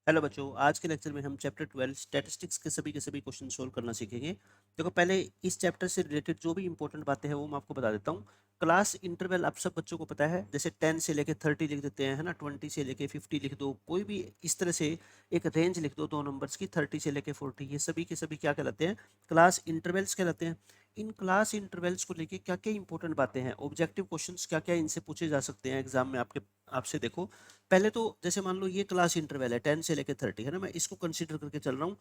Hello बच्चों, आज के लेक्चर में हम चैप्टर 12 स्टैटिस्टिक्स के सभी क्वेश्चन सोल्व करना सीखेंगे। देखो, पहले इस चैप्टर से रिलेटेड जो भी इंपॉर्टेंट बातें हैं वो मैं आपको बता देता हूँ। क्लास इंटरवल आप सब बच्चों को पता है, जैसे 10 से लेके 30 लिख देते हैं, है ना। 20 से लेके 50 लिख दो, कोई भी इस तरह से एक रेंज लिख दो दो नंबर्स की, 30 से लेके 40, ये सभी के सभी क्या कहलाते हैं? क्लास इंटरवल्स कहलाते हैं। इन क्लास इंटरवल्स को लेके क्या क्या इंपॉर्टेंट बातें हैं, ऑब्जेक्टिव क्वेश्चंस क्या क्या इनसे पूछे जा सकते हैं एग्जाम में आपके आपसे। देखो, पहले तो जैसे मान लो ये क्लास इंटरवल है 10 से लेकर 30, है ना। मैं इसको कंसीडर करके चल रहा हूँ।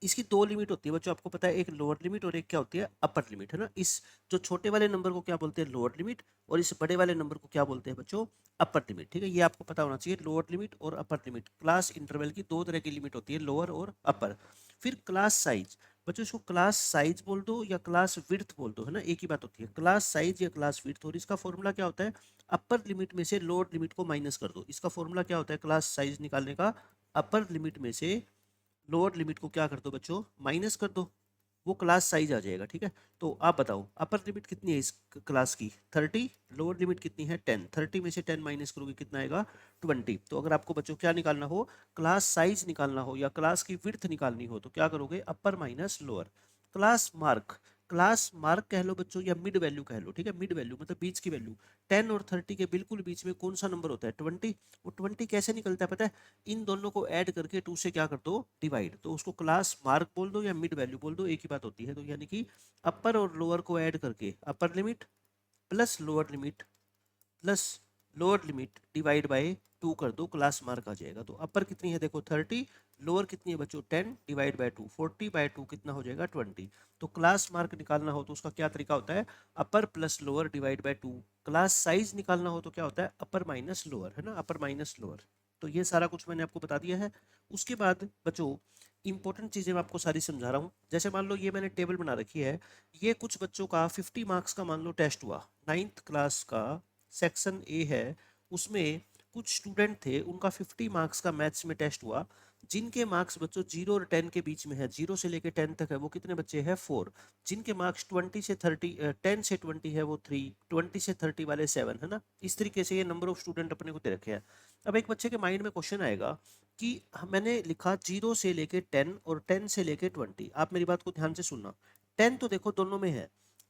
इसकी दो लिमिट होती है बच्चों, आपको पता है, एक लोअर लिमिट और एक क्या होती है, अपर लिमिट, है ना। इस जो छोटे वाले नंबर को क्या बोलते हैं, लोअर लिमिट, और इस बड़े वाले नंबर को क्या बोलते हैं बच्चों, अपर लिमिट। ठीक है, ये आपको पता होना चाहिए। लोअर लिमिट और अपर लिमिट, क्लास इंटरवल की दो तरह की लिमिट होती है, लोअर और अपर। फिर क्लास साइज, बच्चों इसको क्लास साइज बोल दो या क्लास विड्थ बोल दो, है ना, एक ही बात होती है, क्लास साइज या क्लास विड्थ। और इसका फॉर्मूला क्या होता है, अपर लिमिट में से लोअर लिमिट को माइनस कर दो। इसका फॉर्मूला क्या होता है क्लास साइज निकालने का, अपर लिमिट में से लोअर लिमिट को क्या कर दो बच्चों, माइनस कर दो, वो क्लास साइज आ जाएगा। ठीक है, तो आप बताओ अपर लिमिट कितनी है इस क्लास की, 30। लोअर लिमिट कितनी है, 10। 30 में से 10 माइनस करोगे कितना आएगा, 20। तो अगर आपको बच्चों क्या निकालना हो, क्लास साइज निकालना हो या क्लास की विड्थ निकालनी हो, तो क्या करोगे, अपर minus lower. Class mark, class mark कह लो बच्चों या मिड वैल्यू कह लो। ठीक है, मिड वैल्यू मतलब बीच की वैल्यू। 10 और 30 के बिल्कुल बीच में कौन सा नंबर होता है, 20। वो 20 कैसे निकलता है पता है, इन दोनों को ऐड करके 2 से क्या कर दो, डिवाइड। तो उसको क्लास मार्क बोल दो या मिड वैल्यू बोल दो, एक ही बात होती है। तो यानी कि अपर और लोअर को ऐड करके upper limit plus lower limit plus lower limit divide by 2 कर दो, क्लास मार्क आ जाएगा। तो अपर कितनी है देखो 30, लोअर कितनी है बच्चों 10, डिवाइड बाय 2, 40 बाय 2 कितना हो जाएगा 20। तो क्लास मार्क निकालना हो तो उसका क्या तरीका होता है, अपर plus lower divide by 2। Class size निकालना हो तो क्या होता है, अपर माइनस लोअर, है ना, अपर माइनस लोअर। तो ये सारा कुछ मैंने आपको बता दिया है। उसके बाद बच्चों इंपॉर्टेंट चीजें मैं आपको सारी समझा रहा हूँ। जैसे मान लो ये मैंने टेबल बना रखी है, ये कुछ बच्चों का 50 मार्क्स का मान लो टेस्ट हुआ, 9th क्लास का सेक्शन ए है। उसमें कुछ स्टूडेंट थे, उनका 50 मार्क्स का मैथ्स में टेस्ट हुआ, जिनके मार्क्स बच्चों 0 और 10 के बीच में है, 0 से लेकर 10 तक है, वो कितने बच्चे हैं, 4। जिनके मार्क्स 20 से 30, 10 से 20 है, वो 3, 20 से 30 वाले 7, है ना। इस तरीके से ये नंबर ऑफ स्टूडेंट अपने को दे रखे हैं। अब एक बच्चे के माइंड में क्वेश्चन आएगा कि मैंने लिखा 0 से लेके 10 और 10 से लेके 20। आप मेरी बात को ध्यान से सुनना, 10 तो देखो दोनों में है,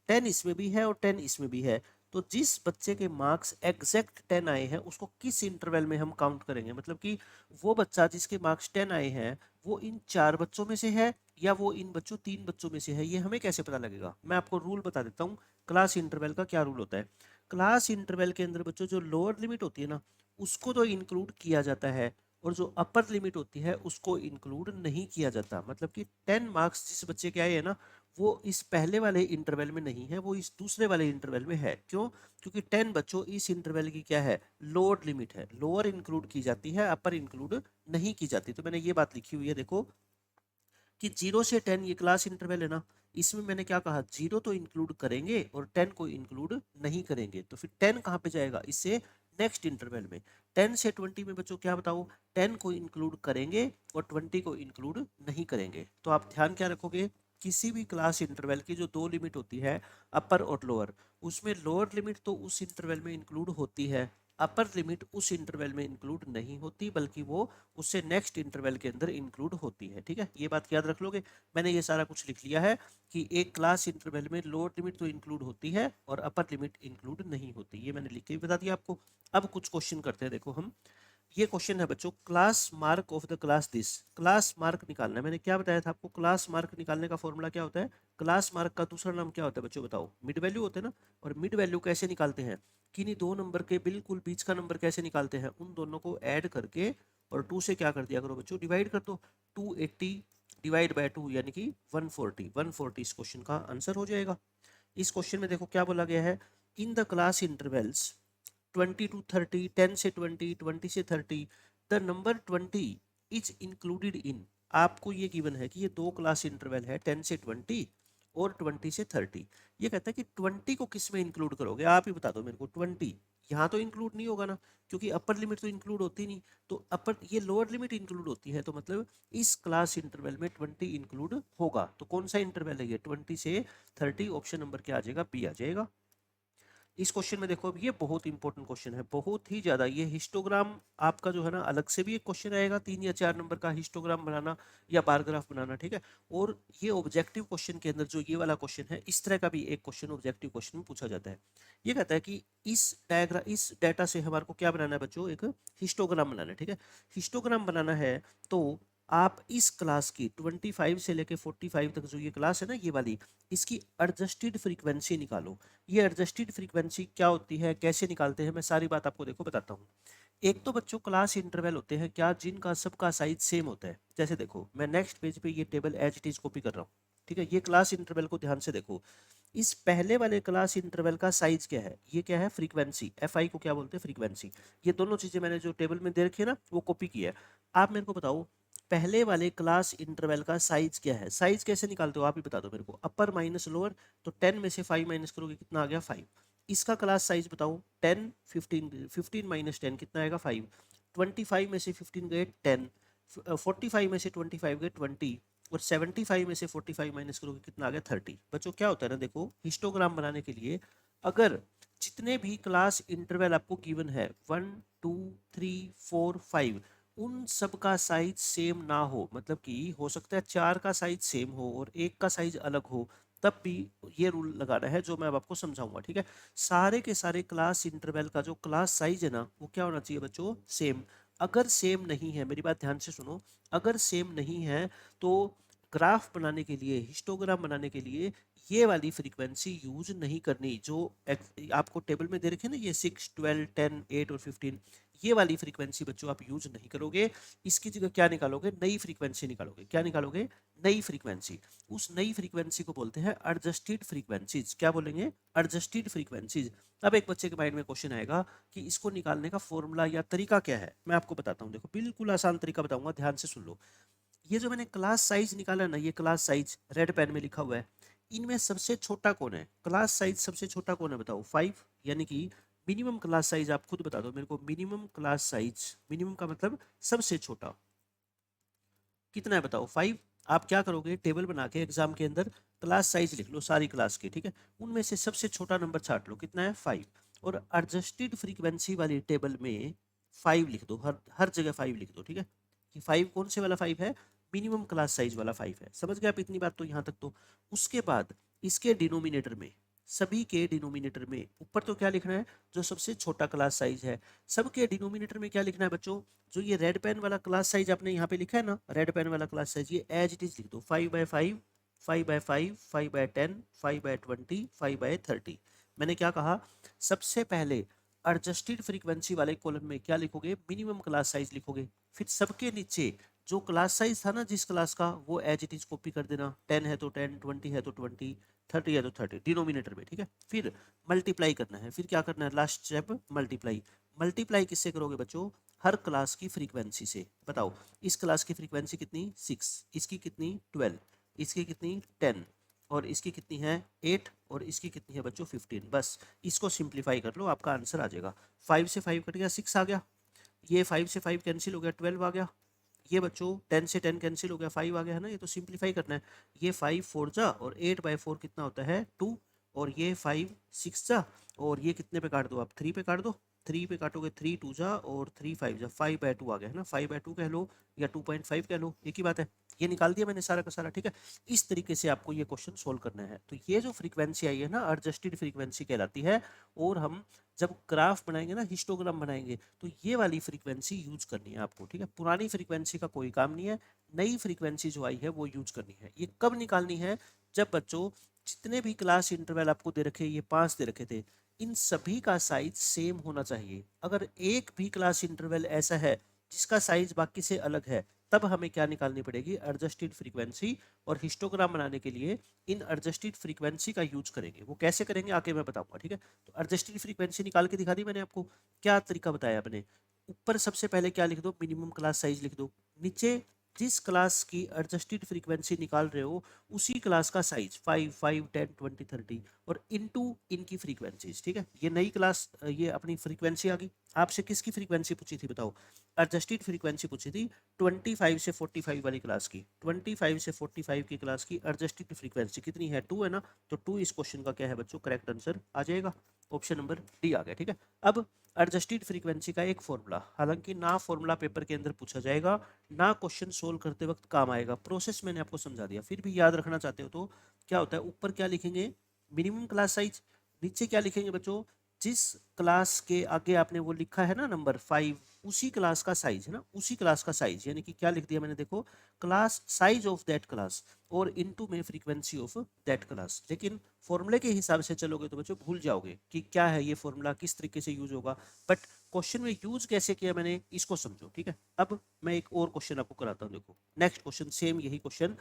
10 इसमें भी है और 10 इसमें भी है। तो जिस बच्चे के मार्क्स एग्जैक्ट 10 आए हैं उसको किस इंटरवल में हम काउंट करेंगे, मतलब कि वो बच्चा जिसके मार्क्स 10 आए हैं वो इन चार बच्चों में से है या वो इन बच्चों तीन बच्चों में से है, ये हमें कैसे पता लगेगा। मैं आपको रूल बता देता हूँ, क्लास इंटरवल का क्या रूल होता है। क्लास इंटरवल के अंदर बच्चों जो लोअर लिमिट होती है ना, उसको तो इंक्लूड किया जाता है, और जो अपर लिमिट होती है उसको इंक्लूड नहीं किया जाता। मतलब कि 10 मार्क्स जिस बच्चे के आए हैं ना, वो इस पहले वाले इंटरवल में नहीं है, वो इस दूसरे वाले इंटरवल में है। क्यों? क्योंकि 10 बच्चों इस इंटरवल की क्या है, लोअर लिमिट है, लोअर इंक्लूड की जाती है, अपर इंक्लूड नहीं की जाती। तो मैंने ये बात लिखी हुई है देखो, कि 0 से 10 ये क्लास इंटरवल है ना, इसमें मैंने क्या कहा, 0 तो इंक्लूड करेंगे और 10 को इंक्लूड नहीं करेंगे। तो फिर 10 कहाँ पे जाएगा, इससे नेक्स्ट इंटरवल में। 10 से 20 में बच्चों क्या बताओ, 10 को इंक्लूड करेंगे और 20 को इंक्लूड नहीं करेंगे। तो आप ध्यान क्या रखोगे, किसी भी क्लास इंटरवल की जो दो लिमिट होती है, अपर और लोअर, उसमें लोअर लिमिट तो उस इंटरवल में इंक्लूड होती है, अपर लिमिट उस इंटरवल में इंक्लूड नहीं होती, बल्कि वो उससे नेक्स्ट इंटरवल के अंदर इंक्लूड होती है। ठीक है, ये बात याद रख लोगे। मैंने ये सारा कुछ लिख लिया है कि एक क्लास इंटरवल में लोअर लिमिट तो इंक्लूड होती है और अपर लिमिट इंक्लूड नहीं होती, ये मैंने लिख के भी बता दिया आपको। अब कुछ क्वेश्चन करते हैं, देखो हम। ये क्वेश्चन है बच्चों, class mark of the class this. Class mark निकालना है, मैंने क्या बताया था आपको, क्लास मार्क निकालने का फॉर्मूला क्या होता है, क्लास मार्क का दूसरा नाम क्या होता है बच्चों, बताओ, मिड वैल्यू होते हैं ना। और मिड वैल्यू कैसे निकालते हैं, किन्हीं दो नंबर के बिल्कुल बीच का नंबर कैसे निकालते हैं, उन दोनों को ऐड करके और 2 से क्या कर दिया करो बच्चों, डिवाइड कर दो। 280 डिवाइड बाय 2 यानी कि 140, 140 इस क्वेश्चन का आंसर हो जाएगा। इस क्वेश्चन में देखो क्या बोला गया है, in the class intervals 20 to 30, 10 से 20, 20 से 30, the number 20 is included in. आपको ये गिवन है कि ये दो क्लास इंटरवल है, 10 से 20 और 20 से 30। ये कहता है कि 20 को किस में इंक्लूड करोगे, आप ही बता दो मेरे को। 20 यहाँ तो इंक्लूड नहीं होगा ना, क्योंकि अपर लिमिट तो इंक्लूड होती नहीं। तो अपर, ये लोअर लिमिट इंक्लूड होती है, तो मतलब इस क्लास इंटरवल में 20 इंक्लूड होगा। तो कौन सा इंटरवल है ये, 20 से 30, ऑप्शन नंबर क्या आ जाएगा, बी आ जाएगा। इस क्वेश्चन में देखो, अब ये बहुत इंपॉर्टेंट क्वेश्चन है, बहुत ही ज़्यादा। ये हिस्टोग्राम आपका जो है ना, अलग से भी एक क्वेश्चन आएगा 3 या 4 नंबर का, हिस्टोग्राम बनाना या बार ग्राफ बनाना, ठीक है। और ये ऑब्जेक्टिव क्वेश्चन के अंदर जो ये वाला क्वेश्चन है, इस तरह का भी एक क्वेश्चन ऑब्जेक्टिव क्वेश्चन में पूछा जाता है। ये कहता है कि इस डाटा से हमारे को क्या बनाना है बच्चों, एक हिस्टोग्राम बनाना है, ठीक है। हिस्टोग्राम बनाना है तो आप इस क्लास की 25 से लेके 45 तक जो ये क्लास है ना, ये वाली, इसकी एडजस्टेड फ्रीक्वेंसी निकालो। ये एडजस्टेड फ्रीक्वेंसी क्या होती है, कैसे निकालते हैं, मैं सारी बात आपको देखो बताता हूँ। एक तो बच्चों क्लास इंटरवल होते हैं क्या, जिनका सबका साइज सेम होता है। जैसे देखो, मैं नेक्स्ट पेज पे ये table as it is copy कर रहा हूँ, ठीक है। ये क्लास इंटरवल को ध्यान से देखो। इस पहले वाले क्लास इंटरवल का साइज क्या है, ये क्या है, फ्रीक्वेंसी। एफ आई को क्या बोलते हैं, फ्रीक्वेंसी। ये दोनों चीजें मैंने जो टेबल में दे रखी है ना, वो कॉपी की है। आप मेरे को बताओ, पहले वाले क्लास इंटरवल का साइज क्या है। साइज कैसे निकालते हो आप ही बता दो मेरे को। अपर माइनस लोअर, तो 10 में से 5 माइनस करोगे, कितना आ गया, 5। इसका क्लास साइज बताओ, 10 15, 15 माइनस 10 कितना आएगा, 5। 25 में से 15 गए 10, 45 में से 25 गए 20, और 75 में से 45 माइनस करोगे, कितना आ गया, 30। बच्चों क्या होता है ना, देखो हिस्टोग्राम बनाने के लिए अगर जितने भी क्लास इंटरवल आपको गिवन है 1 2 3 4 5, उन सब का साइज सेम ना हो, मतलब कि हो सकता है 4 का साइज सेम हो और एक का साइज अलग हो, तब भी ये रूल लगाना है जो मैं अब आपको समझाऊंगा, ठीक है। सारे के सारे क्लास इंटरवल का जो क्लास साइज है ना, वो क्या होना चाहिए बच्चों, सेम। अगर सेम नहीं है, मेरी बात ध्यान से सुनो, अगर सेम नहीं है तो ग्राफ बनाने के लिए, हिस्टोग्राम बनाने के लिए ये वाली फ्रीक्वेंसी यूज नहीं करनी। जो आपको टेबल में दे रखे ना, ये 6 12 10 8 और 15, ये वाली फ्रीक्वेंसी बच्चों आप यूज नहीं करोगे। इसकी जगह क्या निकालोगे, नई फ्रीक्वेंसी निकालोगे। क्या निकालोगे, नई फ्रीक्वेंसी। उस नई फ्रीक्वेंसी को बोलते हैं एडजस्टेड फ्रीक्वेंसीज। क्या बोलेंगे, एडजस्टेड फ्रीक्वेंसीज। अब एक बच्चे के माइंड में क्वेश्चन आएगा कि इसको निकालने का फॉर्मूला या तरीका क्या है। मैं आपको बताता हूँ, देखो बिल्कुल आसान तरीका बताऊंगा, ध्यान से सुन लो। ये जो मैंने क्लास साइज निकाला ना, ये क्लास साइज रेड पेन में लिखा हुआ है, इनमें सबसे छोटा कौन है, क्लास साइज सबसे छोटा कौन है बताओ, 5। यानी कि मिनिमम क्लास साइज आप खुद बता दो मेरे को, मिनिमम क्लास साइज, मिनिमम का मतलब सबसे छोटा कितना है बताओ, 5। आप क्या करोगे, टेबल बना के एग्जाम के अंदर क्लास साइज लिख लो सारी क्लास की, ठीक है। उनमें से सबसे छोटा नंबर छाट लो, कितना है, 5। और एडजस्टेड फ्रीक्वेंसी वाली टेबल में 5 लिख दो, हर हर जगह 5 लिख दो, ठीक है। कि 5 कौन से वाला 5 है, मिनिमम क्लास साइज वाला 5 है। समझ गए आप इतनी बात, तो यहाँ तक तो। उसके बाद इसके डिनोमिनेटर में, सभी के डिनोमिनेटर में ऊपर तो क्या लिखना है, जो सबसे छोटा क्लास साइज है। सबके डिनोमिनेटर में क्या लिखना है बच्चों, जो ये रेड पेन वाला क्लास साइज आपने यहाँ पे लिखा है ना, रेड पेन वाला क्लास साइज, ये एज इट इज लिख दो, 5/5 5/5 5/10 5/20 5/30। मैंने क्या कहा, सबसे पहले एडजस्टेड फ्रीक्वेंसी वाले कॉलम में क्या लिखोगे, मिनिमम क्लास साइज लिखोगे। फिर सबके नीचे जो क्लास साइज था ना जिस क्लास का, वो एज इट इज कॉपी कर देना। 10 है तो 10, 20 है तो 20, 30 है तो 30 डिनोमिनेटर में, ठीक है। फिर मल्टीप्लाई करना है, फिर क्या करना है, लास्ट स्टेप मल्टीप्लाई। मल्टीप्लाई किससे करोगे बच्चों, हर क्लास की फ्रीक्वेंसी से। बताओ, इस क्लास की फ्रीक्वेंसी कितनी, 6, इसकी कितनी 12, इसकी कितनी 10, और इसकी कितनी है 8, और इसकी कितनी है बच्चों 15। बस इसको सिंप्लीफाई कर लो, आपका आंसर आ जाएगा। 5 से 5 कट गया, 6 आ गया। ये 5 से 5 कैंसिल हो गया, 12 आ गया। ये बच्चों 10 से 10 कैंसिल हो गया, 5 आ गया है ना। ये तो सिंप्लीफाई करना है। ये 5 4 जा, और 8/4 कितना होता है 2, और ये 5 6 जा, और ये कितने पे काट दो आप, 3 पे काट दो। 3 पे काटोगे, 3 2 जा और 3 5 जा, 5/2 आ गया है ना। 5/2 कह लो या 2.5 कह लो, एक ही बात है। ये निकाल दिया मैंने सारा का सारा, ठीक है। इस तरीके से आपको ये क्वेश्चन सोल्व करना है। तो ये जो फ्रीक्वेंसी आई है ना, एडजस्टेड फ्रीक्वेंसी कहलाती है। और हम जब ग्राफ बनाएंगे ना, हिस्टोग्राम बनाएंगे, तो ये वाली फ्रीक्वेंसी यूज करनी है आपको, ठीक है। पुरानी फ्रीक्वेंसी का कोई काम नहीं है, नई फ्रीक्वेंसी जो आई है वो यूज करनी है। ये कब निकालनी है, जब बच्चों जितने भी क्लास इंटरवल आपको दे रखे, ये 5 दे रखे थे, इन सभी का साइज सेम होना चाहिए। अगर एक भी क्लास इंटरवल ऐसा है जिसका साइज बाकी से अलग है, तब हमें क्या निकालनी पड़ेगी, एडजस्टेड फ्रीक्वेंसी। और हिस्टोग्राम बनाने के लिए इन एडजस्टेड फ्रीक्वेंसी का यूज करेंगे। वो कैसे करेंगे आगे मैं बताऊंगा, ठीक है। तो एडजस्टेड फ्रीक्वेंसी निकाल के दिखा दी मैंने आपको। क्या तरीका बताया मैंने, ऊपर सबसे पहले क्या लिख दो, मिनिमम क्लास साइज लिख दो। नीचे जिस क्लास की एडजस्टेड फ्रीक्वेंसी निकाल रहे हो, उसी क्लास का साइज 5 5 10 20 30, और इनटू इनकी फ्रीक्वेंसीज, ठीक है। ये नई क्लास, ये अपनी फ्रीक्वेंसी आ गई। आपसे किसकी फ्रीक्वेंसी पूछी थी बताओ, एडजस्टेड फ्रीक्वेंसी पूछी थी 25 से 45 वाली क्लास की। 25 से 45 की क्लास की एडजस्टेड फ्रीक्वेंसी कितनी है, 2 है ना। तो 2 इस क्वेश्चन का क्या है बच्चों, करेक्ट आंसर आ जाएगा। ऑप्शन नंबर डी आ गया। ठीक है, अब एडजस्टेड फ्रीक्वेंसी का एक फॉर्मूला, हालांकि ना फॉर्मूला पेपर के अंदर पूछा जाएगा ना क्वेश्चन सोल्व करते वक्त काम आएगा, प्रोसेस मैंने आपको समझा दिया, फिर भी याद रखना चाहते हो तो क्या होता है, ऊपर क्या लिखेंगे, मिनिमम क्लास साइज, नीचे क्या लिखेंगे बच्चों, जिस क्लास के आगे आपने वो लिखा है ना नंबर 5, उसी क्लास का साइज है ना, उसी क्लास का साइज, यानी कि क्या लिख दिया मैंने, देखो class size of that class और इनटू में फ्रीक्वेंसी ऑफ दैट क्लास। लेकिन फॉर्मूले के हिसाब से चलोगे तो बच्चों भूल जाओगे कि क्या है ये फॉर्मूला, किस तरीके से यूज होगा, बट क्वेश्चन में यूज कैसे किया मैंने इसको समझो। ठीक है, अब मैं एक और क्वेश्चन आपको कराता हूँ, देखो नेक्स्ट क्वेश्चन, सेम यही क्वेश्चन,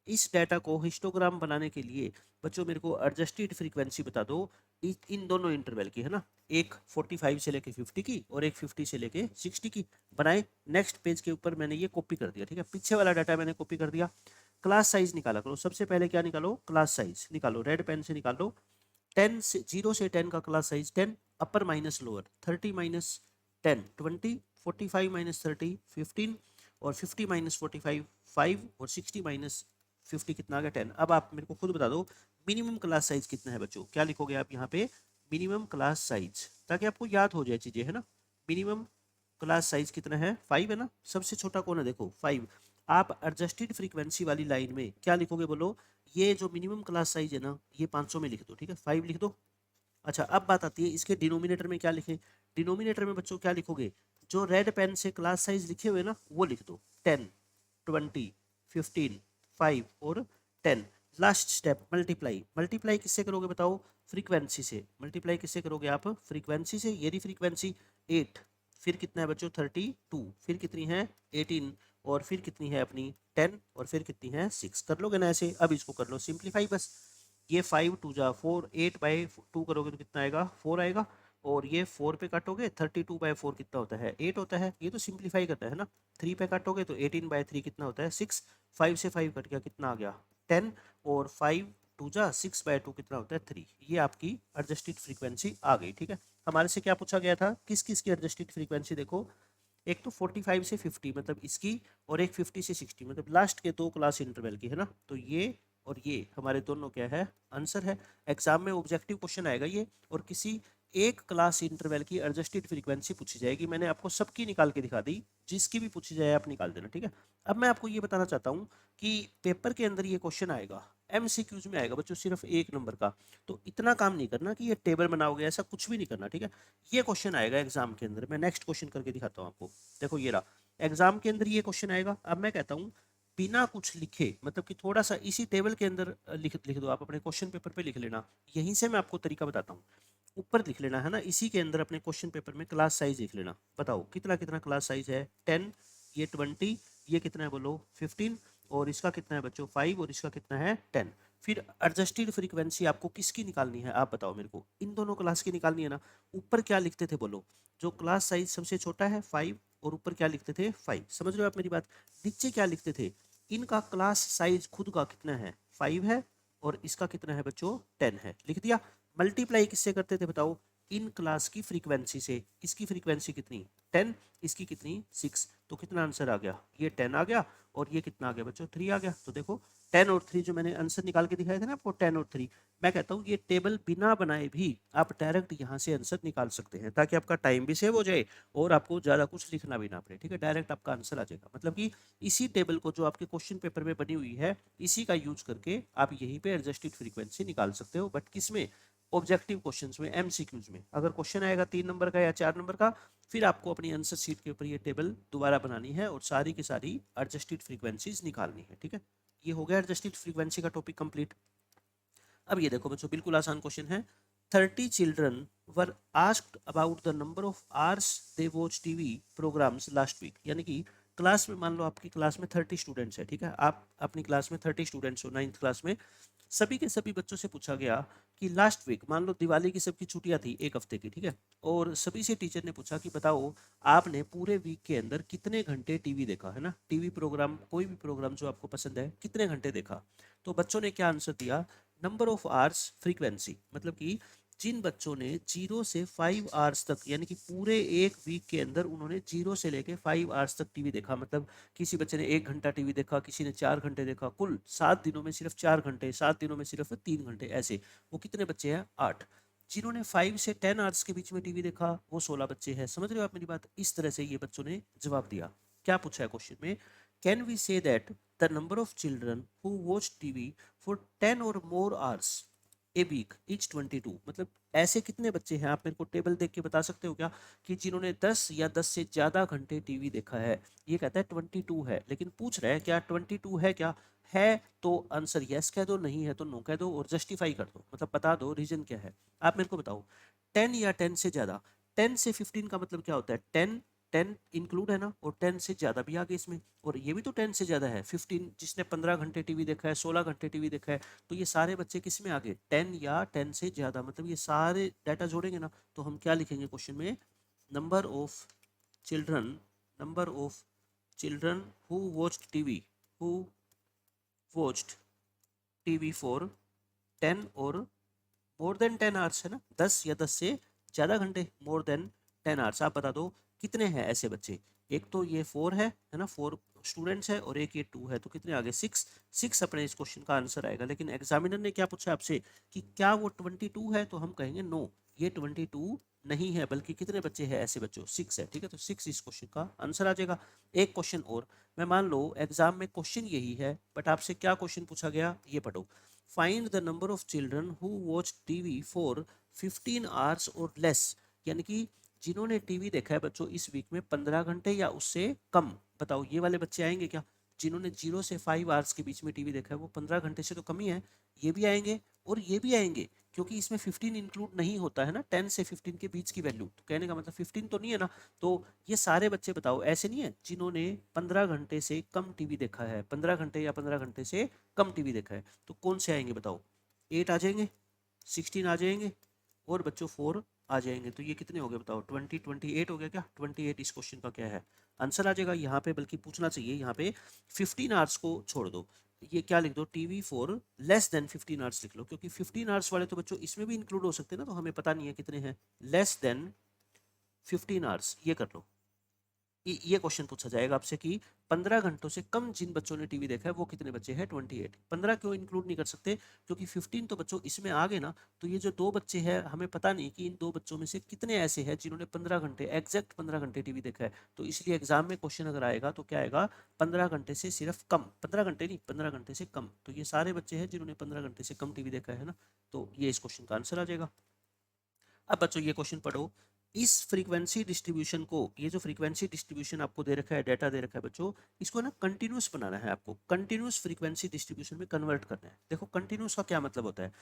इस डाटा को हिस्टोग्राम बनाने के लिए बच्चों मेरे को एडजस्टेड फ्रीक्वेंसी बता दो इन दोनों इंटरवल की, है ना, एक 45 से लेके 50 की और एक 50 से लेके 60 की बनाए। नेक्स्ट पेज के ऊपर मैंने ये कॉपी कर दिया। ठीक है, पीछे वाला डाटा मैंने कॉपी कर दिया। क्लास साइज निकाला करो, सबसे पहले क्या निकालो, क्लास साइज निकालो, रेड पेन से निकालो। 10 से 0 से 10 का क्लास साइज 10, अपर माइनस लोअर, 30 माइनस 10 20, 45 माइनस 30 15 और 50 माइनस 45 5 और 60 माइनस 50 कितना आ गया 10। अब आप मेरे को खुद बता दो मिनिमम क्लास साइज कितना है बच्चों, क्या लिखोगे आप यहाँ पे, मिनिमम क्लास साइज, ताकि आपको याद हो जाए चीजें, है ना। मिनिमम क्लास साइज कितना है, 5 है ना, सबसे छोटा कौन है, देखो 5। आप एडजस्टेड फ्रीक्वेंसी वाली लाइन में क्या लिखोगे बोलो, ये जो मिनिमम क्लास साइज है ना ये 500 में लिख दो। ठीक है, 5 लिख दो। अच्छा, अब बात आती है इसके डिनोमिनेटर में क्या लिखें, डिनोमिनेटर में बच्चों क्या लिखोगे, जो रेड पेन से क्लास साइज लिखे हुए ना वो लिख दो, 10 20 15 5 और 10। लास्ट स्टेप मल्टीप्लाई, मल्टीप्लाई किससे करोगे बताओ, फ्रीक्वेंसी से। मल्टीप्लाई किससे करोगे आप, फ्रीक्वेंसी से, ये रही फ्रीक्वेंसी 8, फिर कितना है बच्चों 32, फिर कितनी है 18 और फिर कितनी है अपनी 10 और फिर कितनी है 6। कर लोगे ना ऐसे, अब इसको कर लो सिंप्लीफाई बस, ये 5 टू जा 4, 8 बाई 2 करोगे तो कितना आएगा 4 आएगा, और ये 4 पे काटोगे 32 बाई 4 कितना होता है 8 होता है, ये तो सिंप्लीफाई करना है ना। 3 पे काटोगे तो 18 बाई 3 कितना होता है 6, 5 से 5 कट गया कितना आ गया 10, और 5 टू जा 6 बाई 2 कितना होता है 3। ये आपकी एडजस्टेड फ्रीक्वेंसी आ गई। ठीक है, हमारे से क्या पूछा गया था, किस किस की एडजस्टेड फ्रीक्वेंसी, देखो एक तो 45 से 50 मतलब इसकी, और एक 50 से 60 मतलब लास्ट के दो क्लास इंटरवल की, है ना। तो ये और ये हमारे दोनों क्या है, आंसर है। एग्जाम में ऑब्जेक्टिव क्वेश्चन आएगा ये, और किसी एक क्लास इंटरवल की एडजस्टेड फ्रीक्वेंसी पूछी जाएगी। मैंने आपको सबकी निकाल के दिखा दी, जिसकी भी पूछी जाए आप निकाल देना। ठीक है, अब मैं आपको ये बताना चाहता हूँ कि पेपर के अंदर ये क्वेश्चन आएगा, एमसीक्यूज में आएगा बच्चों, सिर्फ 1 नंबर का। तो इतना काम नहीं करना कि ये टेबल बनाओगे, ऐसा कुछ भी नहीं करना। ठीक है, ये क्वेश्चन आएगा एग्जाम के अंदर, मैं नेक्स्ट क्वेश्चन करके दिखाता हूँ आपको। देखो ये रहा, एग्जाम के अंदर ये क्वेश्चन आएगा। अब मैं कहता हूँ बिना कुछ लिखे, मतलब कि थोड़ा सा इसी टेबल के अंदर लिख लिख दो, आप अपने क्वेश्चन पेपर पे लिख लेना। यहीं से मैं आपको तरीका बताता हूँ, ऊपर लिख लेना है ना, इसी के अंदर अपने क्वेश्चन पेपर में क्लास साइज लिख लेना। बताओ कितना कितना क्लास साइज है, 10, ये 20, ये कितना है बोलो 15, और इसका कितना है बच्चों 5, और इसका कितना है 10। फिर एडजस्टेड फ्रीक्वेंसी आपको किसकी निकालनी है, आप बताओ मेरे को, इन दोनों क्लास की निकालनी है ना। ऊपर क्या लिखते थे बोलो, जो क्लास साइज सबसे छोटा है 5, और ऊपर क्या लिखते थे 5, समझ रहे हो आप मेरी बात। नीचे क्या लिखते थे, इनका क्लास साइज खुद का कितना है 5 है, और इसका कितना है बच्चों 10 है, लिख दिया। मल्टीप्लाई किससे करते थे बताओ, इन क्लास की फ्रीक्वेंसी से। इसकी फ्रीक्वेंसी कितनी 10, इसकी कितनी 6, तो कितना आंसर आ गया, ये 10 आ गया, और ये कितना आ गया बच्चों 3 आ गया। तो देखो 10 और 3 जो मैंने आंसर निकाल के दिखाए थे ना आपको, 10 और 3, मैं कहता हूँ ये टेबल बिना बनाए भी आप डायरेक्ट यहाँ से आंसर निकाल सकते हैं, ताकि आपका टाइम भी सेव हो जाए और आपको ज़्यादा कुछ लिखना भी ना पड़े। ठीक है, डायरेक्ट आपका आंसर आ जाएगा, मतलब कि इसी टेबल को जो आपके क्वेश्चन पेपर में बनी हुई है, इसी का यूज करके आप यहीं पे एडजस्टेड फ्रीक्वेंसी निकाल सकते हो। बट किसमें, ऑब्जेक्टिव क्वेश्चंस में, एमसीक्यूज में। अगर क्वेश्चन आएगा 3 नंबर का या 4 नंबर का, फिर आपको अपनी आंसर शीट के ऊपर ये टेबल दोबारा बनानी है और सारी की सारी एडजस्टेड फ्रीक्वेंसीज निकालनी है। ठीक है, ये हो गया एडजस्टेड फ्रीक्वेंसी का टॉपिक कंप्लीट। अब ये देखो बच्चों, बिल्कुल आसान क्वेश्चन है। 30 children were asked about the number of hours they watch TV programs last week, यानी कि क्लास में, मान लो आपकी क्लास में 30 स्टूडेंट्स है। ठीक है, आप अपनी क्लास में 30 स्टूडेंट्स हो, 9th क्लास में, सभी के सभी बच्चों से पूछा गया कि लास्ट वीक, मान लो दिवाली की सबकी छुट्टियां थी 1 हफ्ते की। ठीक है, और सभी से टीचर ने पूछा कि बताओ आपने पूरे वीक के अंदर कितने घंटे टीवी देखा, है ना, टीवी प्रोग्राम, कोई भी प्रोग्राम जो आपको पसंद है, कितने घंटे देखा। तो बच्चों ने क्या आंसर दिया, नंबर ऑफ आवर्स फ्रीक्वेंसी, मतलब कि जिन बच्चों ने 0 से 5 आवर्स तक, यानी कि पूरे एक वीक के अंदर उन्होंने 0 से लेके 5 आवर्स तक टीवी देखा, मतलब किसी बच्चे ने 1 घंटा टीवी देखा, किसी ने 4 घंटे देखा, कुल 7 दिनों में सिर्फ 4 घंटे, 7 दिनों में सिर्फ 3 घंटे, ऐसे वो कितने बच्चे हैं 8। जिन्होंने 5 से 10 आवर्स के बीच में टीवी देखा वो 16 बच्चे हैं। समझ रहे हो आप मेरी बात? इस तरह से ये बच्चों ने जवाब दिया। क्या पूछा है क्वेश्चन में? Can we say that the number of children who watch TV for 10 or more hours a week is 22। मतलब ऐसे कितने बच्चे हैं, आप मेरे को टेबल देख के बता सकते हो क्या कि जिन्होंने 10 या 10 से ज़्यादा घंटे टीवी देखा है? ये कहता है 22 है, लेकिन पूछ रहा है क्या 22 है क्या? है तो आंसर यस कह दो, नहीं है तो नो कह दो और जस्टिफाई कर दो, मतलब बता दो रीजन क्या है। आप मेरे को बताओ 10 या 10 से ज़्यादा, 10 से 15 का मतलब क्या होता है? 10 10 इंक्लूड है ना, और 10 से ज़्यादा भी आगे इसमें, और ये भी तो 10 से ज़्यादा है। 15 जिसने 15 घंटे टीवी देखा है, 16 घंटे टीवी देखा है, तो ये सारे बच्चे किस में आगे? 10 या 10 से ज़्यादा। मतलब ये सारे डाटा जोड़ेंगे ना तो हम क्या लिखेंगे क्वेश्चन में? Number of children, number of children who watched TV, who watched TV for 10 or more than 10 hours, है ना, 10 या 10 से ज़्यादा घंटे, मोर देन 10 आवर्स। आप बता दो कितने हैं ऐसे बच्चे? एक तो ये 4 है ना, 4 स्टूडेंट्स है, और एक ये 2 है, तो कितने आगे? 6। 6 अपने इस क्वेश्चन का आंसर आएगा। लेकिन एग्जामिनर ने क्या पूछा आपसे कि क्या वो 22 है, तो हम कहेंगे नो, ये 22 नहीं है, बल्कि कितने बच्चे हैं ऐसे बच्चों? 6 है। ठीक है, तो 6 इस क्वेश्चन का आंसर आ जाएगा। एक क्वेश्चन और, मैं मान लो एग्जाम में क्वेश्चन यही है, बट आपसे क्या क्वेश्चन पूछा गया ये पढ़ो। Find the number of children who watch TV for 15 hours और लेस, यानी कि जिन्होंने टीवी देखा है बच्चों इस वीक में 15 घंटे या उससे कम। बताओ ये वाले बच्चे आएंगे क्या? जिन्होंने 0 से 5 आवर्स के बीच में टीवी देखा है वो 15 घंटे से तो कम ही है, ये भी आएंगे और ये भी आएंगे, क्योंकि इसमें 15 इंक्लूड नहीं होता है ना, 10 से 15 के बीच की वैल्यू, तो कहने का मतलब 15 तो नहीं है ना। तो ये सारे बच्चे बताओ ऐसे नहीं है जिन्होंने 15 घंटे से कम टीवी देखा है, 15 घंटे या 15 घंटे से कम टीवी देखा है, तो कौन से आएंगे बताओ? 8 आ जाएंगे, 16 आ जाएंगे, और बच्चों 4 आ जाएंगे। तो ये कितने हो गए बताओ? 28 हो गया क्या? 28 इस क्वेश्चन का क्या है? आंसर आ जाएगा। यहाँ पे बल्कि पूछना चाहिए यहाँ पे 15 आवर्स को छोड़ दो, ये क्या लिख दो? TV for less than 15 hours लिख लो, क्योंकि 15 आवर्स वाले तो बच्चों इसमें भी इंक्लूड हो सकते हैं ना, तो हमें पता नहीं है कितने हैं। लेस देन 15 आवर्स ये कर लो। ये क्वेश्चन पूछा जाएगा आपसे कि 15 घंटों से कम जिन बच्चों ने टीवी देखा है वो कितने बच्चे हैं? 28। 15 क्यों इंक्लूड नहीं कर सकते? क्योंकि 15 तो बच्चों इसमें आ गए ना, तो ये जो दो बच्चे हैं हमें पता नहीं कि इन दो बच्चों में से कितने ऐसे हैं जिन्होंने 15 घंटे, एग्जैक्ट 15 घंटे टीवी देखा है। तो इसलिए एग्जाम में क्वेश्चन अगर आएगा तो क्या आएगा? 15 घंटे से सिर्फ कम, 15 घंटे नहीं, 15 घंटे से कम। तो ये सारे बच्चे हैं जिन्होंने 15 घंटे से कम टीवी देखा है ना, तो ये इस क्वेश्चन का आंसर आ जाएगा। अब बच्चों ये क्वेश्चन पढ़ो। इस फ्रीक्वेंसी डिस्ट्रीब्यूशन को, ये जो फ्रीक्वेंसी डिस्ट्रीब्यूशन आपको दे रखा है, डाटा दे रखा है बच्चों, इसको ना कंटिन्यूस बनाना है आपको, कंटिन्यूस फ्रीक्वेंसी डिस्ट्रीब्यूशन में कन्वर्ट करना है। देखो कंटिन्यूस का क्या मतलब होता है,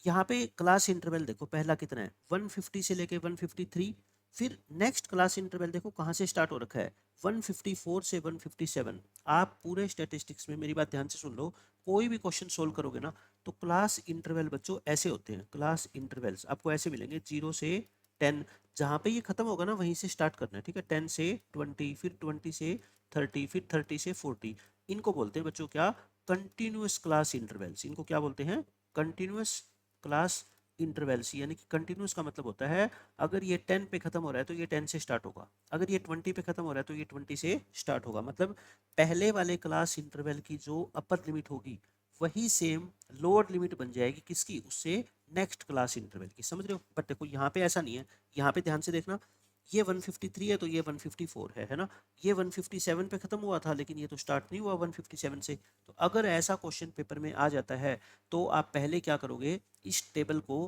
यहाँ पे क्लास इंटरवल देखो पहला कितना है? 150 से लेके 153। फिर नेक्स्ट क्लास इंटरवल देखो कहाँ से स्टार्ट हो रखा है? 154 से 157। आप पूरे स्टैटिस्टिक्स में मेरी बात ध्यान से सुन लो, कोई भी क्वेश्चन सोल्व करोगे ना तो क्लास इंटरवल बच्चों ऐसे होते हैं, क्लास इंटरवल्स आपको ऐसे मिलेंगे 0 से 10। जहाँ पे ये खत्म होगा ना वहीं से स्टार्ट करना है, ठीक है? 10 से 20, फिर 20 से 30, फिर 30 से 40। इनको बोलते हैं बच्चों क्या? Continuous class intervals. इनको क्या बोलते हैं? Continuous class intervals. यानी कि कंटिन्यूस का मतलब होता है अगर ये 10 पे खत्म हो रहा है तो ये 10 से स्टार्ट होगा, अगर ये 20 पे खत्म हो रहा है तो ये 20 से स्टार्ट होगा। मतलब पहले वाले क्लास इंटरवल की जो अपर लिमिट होगी वही सेम लोअर लिमिट बन जाएगी किसकी? उससे नेक्स्ट क्लास इंटरवल की। समझ रहे हो? बट देखो यहाँ पे ऐसा नहीं है, यहाँ पे ध्यान से देखना, ये 153 है तो ये 154 है ना? ये 157 पे खत्म हुआ था लेकिन ये तो स्टार्ट नहीं हुआ 157 से। तो अगर ऐसा क्वेश्चन पेपर में आ जाता है तो आप पहले क्या करोगे? इस टेबल को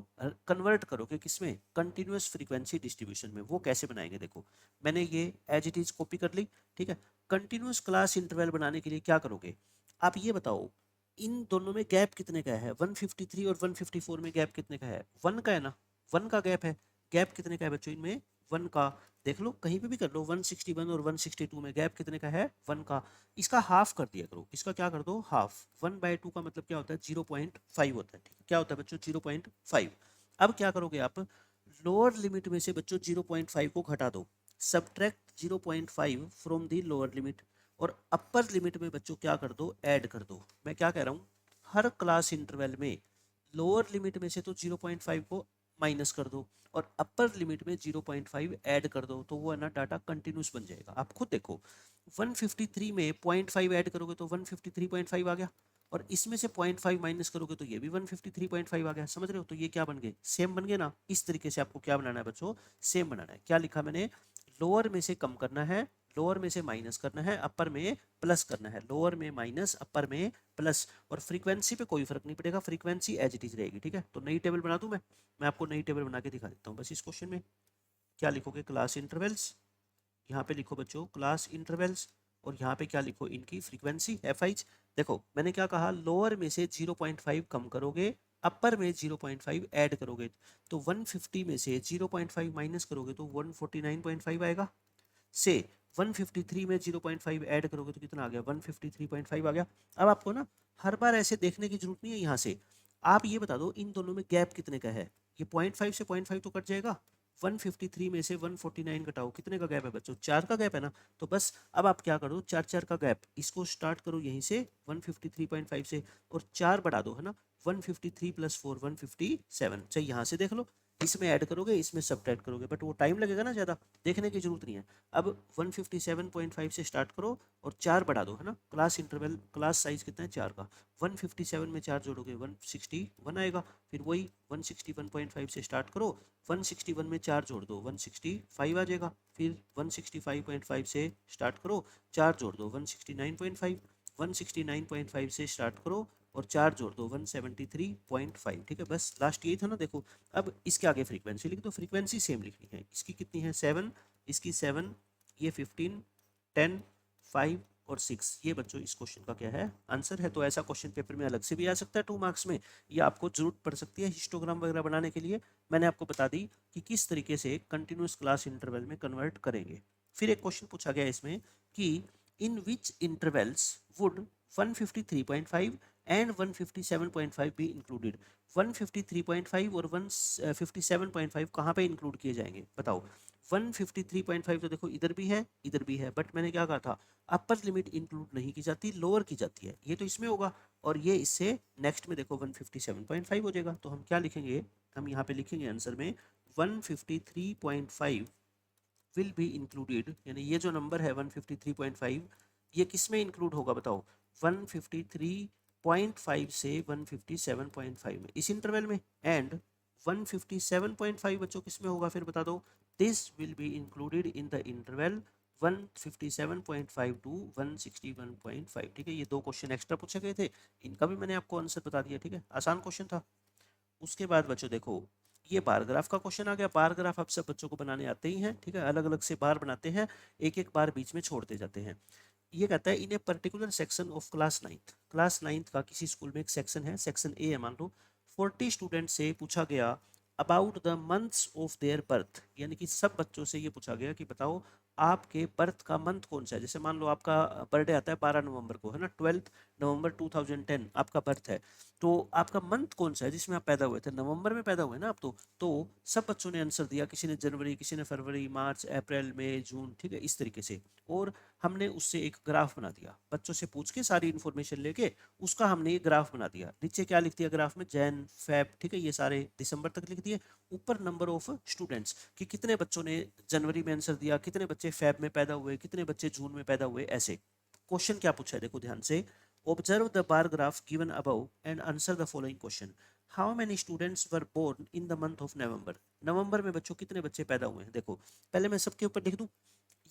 कन्वर्ट करोगे किसमें? कंटिन्यूअस फ्रीक्वेंसी डिस्ट्रीब्यूशन में। वो कैसे बनाएंगे देखो, मैंने ये एज इट इज कॉपी कर ली, ठीक है? कंटिन्यूअस क्लास इंटरवल बनाने के लिए क्या करोगे? आप ये बताओ इन दोनों में गैप कितने का है? 153 और 154 में गैप कितने का है? 1 का है ना, 1 का गैप है। गैप कितने का है बच्चों इनमें? 1 का। देख लो कहीं पे भी कर लो, 161 और 162 में गैप कितने का है? 1 का। इसका हाफ कर दिया करो, इसका क्या कर दो? हाफ। 1/2 का मतलब क्या होता है? 0.5 होता है, ठीक है? क्या होता है बच्चों? 0.5। अब क्या करोगे आप? लोअर लिमिट में से बच्चों 0.5 को घटा दो, subtract 0.5 from the lower limit, और अपर लिमिट में बच्चों क्या कर दो? ऐड कर दो। मैं क्या कह रहा हूँ, हर क्लास इंटरवल में लोअर लिमिट में से तो 0.5 को माइनस कर दो और अपर लिमिट में 0.5 ऐड कर दो, तो वो है ना डाटा कंटिन्यूस बन जाएगा। आप खुद देखो 153 में 0.5 ऐड करोगे तो 153.5 आ गया, और इसमें से 0.5 माइनस करोगे तो ये भी 153.5 आ गया, समझ रहे हो। तो ये क्या बन गए, सेम बन गए ना। इस तरीके से आपको क्या बनाना है बच्चों, सेम बनाना है। क्या लिखा मैंने, लोअर में से कम करना है, लोअर में से माइनस करना है, अपर में प्लस करना है, लोअर में माइनस अपर में प्लस। और फ्रीक्वेंसी पे कोई फर्क नहीं पड़ेगा, फ्रीक्वेंसी एज इट इज रहेगी, ठीक है। तो नई टेबल बना दूं मैं आपको नई टेबल बना के दिखा देता हूँ। बस इस क्वेश्चन में क्या लिखोगे, क्लास इंटरवल्स, यहाँ पे लिखो बच्चों क्लास इंटरवल्स, और यहाँ पे क्या लिखो, इनकी फ्रीक्वेंसी एफ आई। देखो मैंने क्या कहा, लोअर में से 0.5 कम करोगे, अपर में 0.5 ऐड करोगे, तो 150 में से 0.5 माइनस करोगे तो 149.5 आएगा। से 153 में 0.5 ऐड करोगे तो कितना आ गया, 153.5 आ गया। अब आपको ना हर बार ऐसे देखने की जरूरत नहीं है। यहाँ से आप ये बता दो इन दोनों में गैप कितने का है। ये 0.5 से 0.5 तो कट जाएगा, 153 में से 149 घटाओ, कितने का गैप है बच्चों, 4 का गैप है ना। तो बस अब आप क्या करो, 4 4 का गैप, इसको स्टार्ट करो यहीं से 153.5 से, और 4 बढ़ा दो, है ना। 153 प्लस 4 157, चाहे यहाँ से देख लो, इसमें ऐड करोगे इसमें सब्ट्रैक्ट करोगे, बट वो टाइम लगेगा ना ज़्यादा, देखने की जरूरत नहीं है। अब 157.5 से स्टार्ट करो और 4 बढ़ा दो, है ना। क्लास इंटरवल, क्लास साइज कितना है 4 का, 157 में 4 जोड़ोगे 161 आएगा। फिर वही 161.5 से स्टार्ट करो, 161 में 4 जोड़ दो 165 आ जाएगा। फिर 165.5 से स्टार्ट करो, 4 जोड़ दो 169.5, 169.5 से स्टार्ट करो और 4 जोड़ दो 173.5, ठीक है। बस लास्ट यही था ना। देखो अब इसके आगे फ्रीक्वेंसी लिख दो, फ्रीक्वेंसी सेम लिखनी है। इसकी कितनी है 7, इसकी 7, ये 15, 10, 5 और 6, ये बच्चों इस क्वेश्चन का क्या है, आंसर है। तो ऐसा क्वेश्चन पेपर में अलग से भी आ सकता है 2 मार्क्स में, या आपको जरूरत पड़ सकती है हिस्टोग्राम वगैरह बनाने के लिए। मैंने आपको बता दी कि किस तरीके से कंटिन्यूस क्लास इंटरवल में कन्वर्ट करेंगे। फिर एक क्वेश्चन पूछा गया इसमें कि इन विच इंटरवल्स वुड 153.5 एंड 157.5 भी इंक्लूडेड। 153.5 और 157.5 कहाँ पे इंक्लूड किए जाएंगे बताओ। 153.5 तो देखो इधर भी है इधर भी है, बट मैंने क्या कहा था, अपर लिमिट इंक्लूड नहीं की जाती, लोअर की जाती है। ये तो इसमें होगा, और ये इससे नेक्स्ट में देखो 157.5 हो जाएगा। तो हम क्या लिखेंगे, हम यहाँ पे लिखेंगे आंसर में 153.5 विल बी इंक्लूडेड, यानी ये जो नंबर है 153.5 ये किस में इंक्लूड होगा बताओ, 153.5 से 157.5 में, इस इंटरवल में। एंड 157.5 बच्चों किस में होगा फिर बता दो, this will be included in the interval 157.5 to 161.5, ठीक है। ये 2 क्वेश्चन एक्स्ट्रा पूछे गए थे, इनका भी मैंने आपको आंसर बता दिया, ठीक है। आसान क्वेश्चन था। उसके बाद बच्चों देखो ये बार ग्राफ का क्वेश्चन आ गया। बार ग्राफ आप सब बच्चों को बनाने आते ही हैं, ठीक है। अलग अलग से बार बनाते हैं, एक एक बार बीच में छोड़ते जाते हैं। ये कहता है in a particular section of class 9th, class 9th का किसी स्कूल में एक सेक्शन है, सेक्शन ए है मान लो, 40 स्टूडेंट से पूछा गया about the months of their birth, यानी कि सब बच्चों से ये पूछा गया कि बताओ आपके बर्थ का मंथ कौन सा है। जैसे मान लो आपका बर्थडे आता है 12 नवंबर को, है ना, 12 नवंबर 2010 आपका बर्थ है, तो आपका मंथ कौन सा है जिसमें आप पैदा हुए थे, नवंबर में पैदा हुए ना आप। तो सब बच्चों ने आंसर दिया, किसी ने जनवरी, किसी ने फरवरी, मार्च, अप्रैल, मई, जून, ठीक है, इस तरीके से। और हमने उससे एक ग्राफ बना दिया, बच्चों से पूछ के सारी इन्फॉर्मेशन लेके उसका हमने ये ग्राफ बना दिया। नीचे क्या लिख दिया ग्राफ में, जैन, फेब, ठीक है, ये सारे दिसंबर तक लिख दिए। ऊपर नंबर ऑफ स्टूडेंट्स कि कितने बच्चों ने जनवरी में आंसर दिया, कितने बच्चे फेब में पैदा हुए, कितने बच्चे जून में पैदा हुए, ऐसे। क्वेश्चन क्या पूछा है देखो ध्यान से, observe the bar graph given above and answer the following question. How many students were born in the month of November, नवंबर में बच्चों कितने बच्चे पैदा हुए हैं। देखो पहले मैं सबके ऊपर लिख दूं,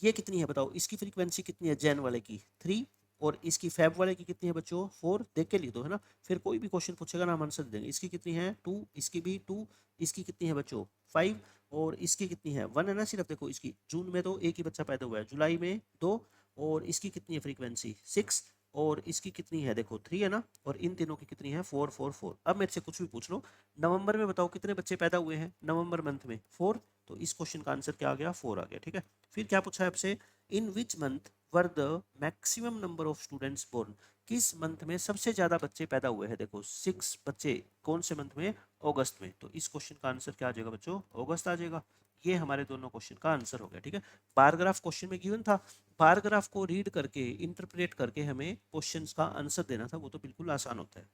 ये कितनी है बताओ, इसकी फ्रीक्वेंसी कितनी है जैन वाले की 3, और इसकी फैब वाले की कितनी है बच्चों 4, देख के लिख दो, है ना। फिर कोई भी क्वेश्चन पूछेगा ना हम आंसर देंगे। इसकी कितनी है 2, इसकी भी 2, इसकी कितनी है बच्चों 5, और इसकी कितनी है 1, है ना सिर्फ। देखो इसकी जून में तो एक ही बच्चा पैदा हुआ है, जुलाई में 2, और इसकी कितनी है फ्रीक्वेंसी 6, और इसकी कितनी है देखो 3, है ना, और इन तीनों की कितनी है 4 4 4। अब मेरे से कुछ भी पूछ लो, नवंबर में बताओ कितने बच्चे पैदा हुए हैं नवंबर मंथ में 4, तो इस क्वेश्चन का आंसर क्या आ गया 4 आ गया, ठीक है। फिर क्या पूछा है आपसे, in which month were the maximum number of students born, किस मंथ में सबसे ज्यादा बच्चे पैदा हुए हैं। देखो 6 बच्चे, कौन से मंथ में, अगस्त में। तो इस क्वेश्चन का आंसर क्या आ जाएगा बच्चों, अगस्त आ जाएगा। ये हमारे दोनों क्वेश्चन का आंसर हो गया, ठीक है। बार ग्राफ क्वेश्चन में गिवन था, बार ग्राफ को रीड करके इंटरप्रेट करके हमें क्वेश्चंस का आंसर देना था, वो तो बिल्कुल आसान होता है।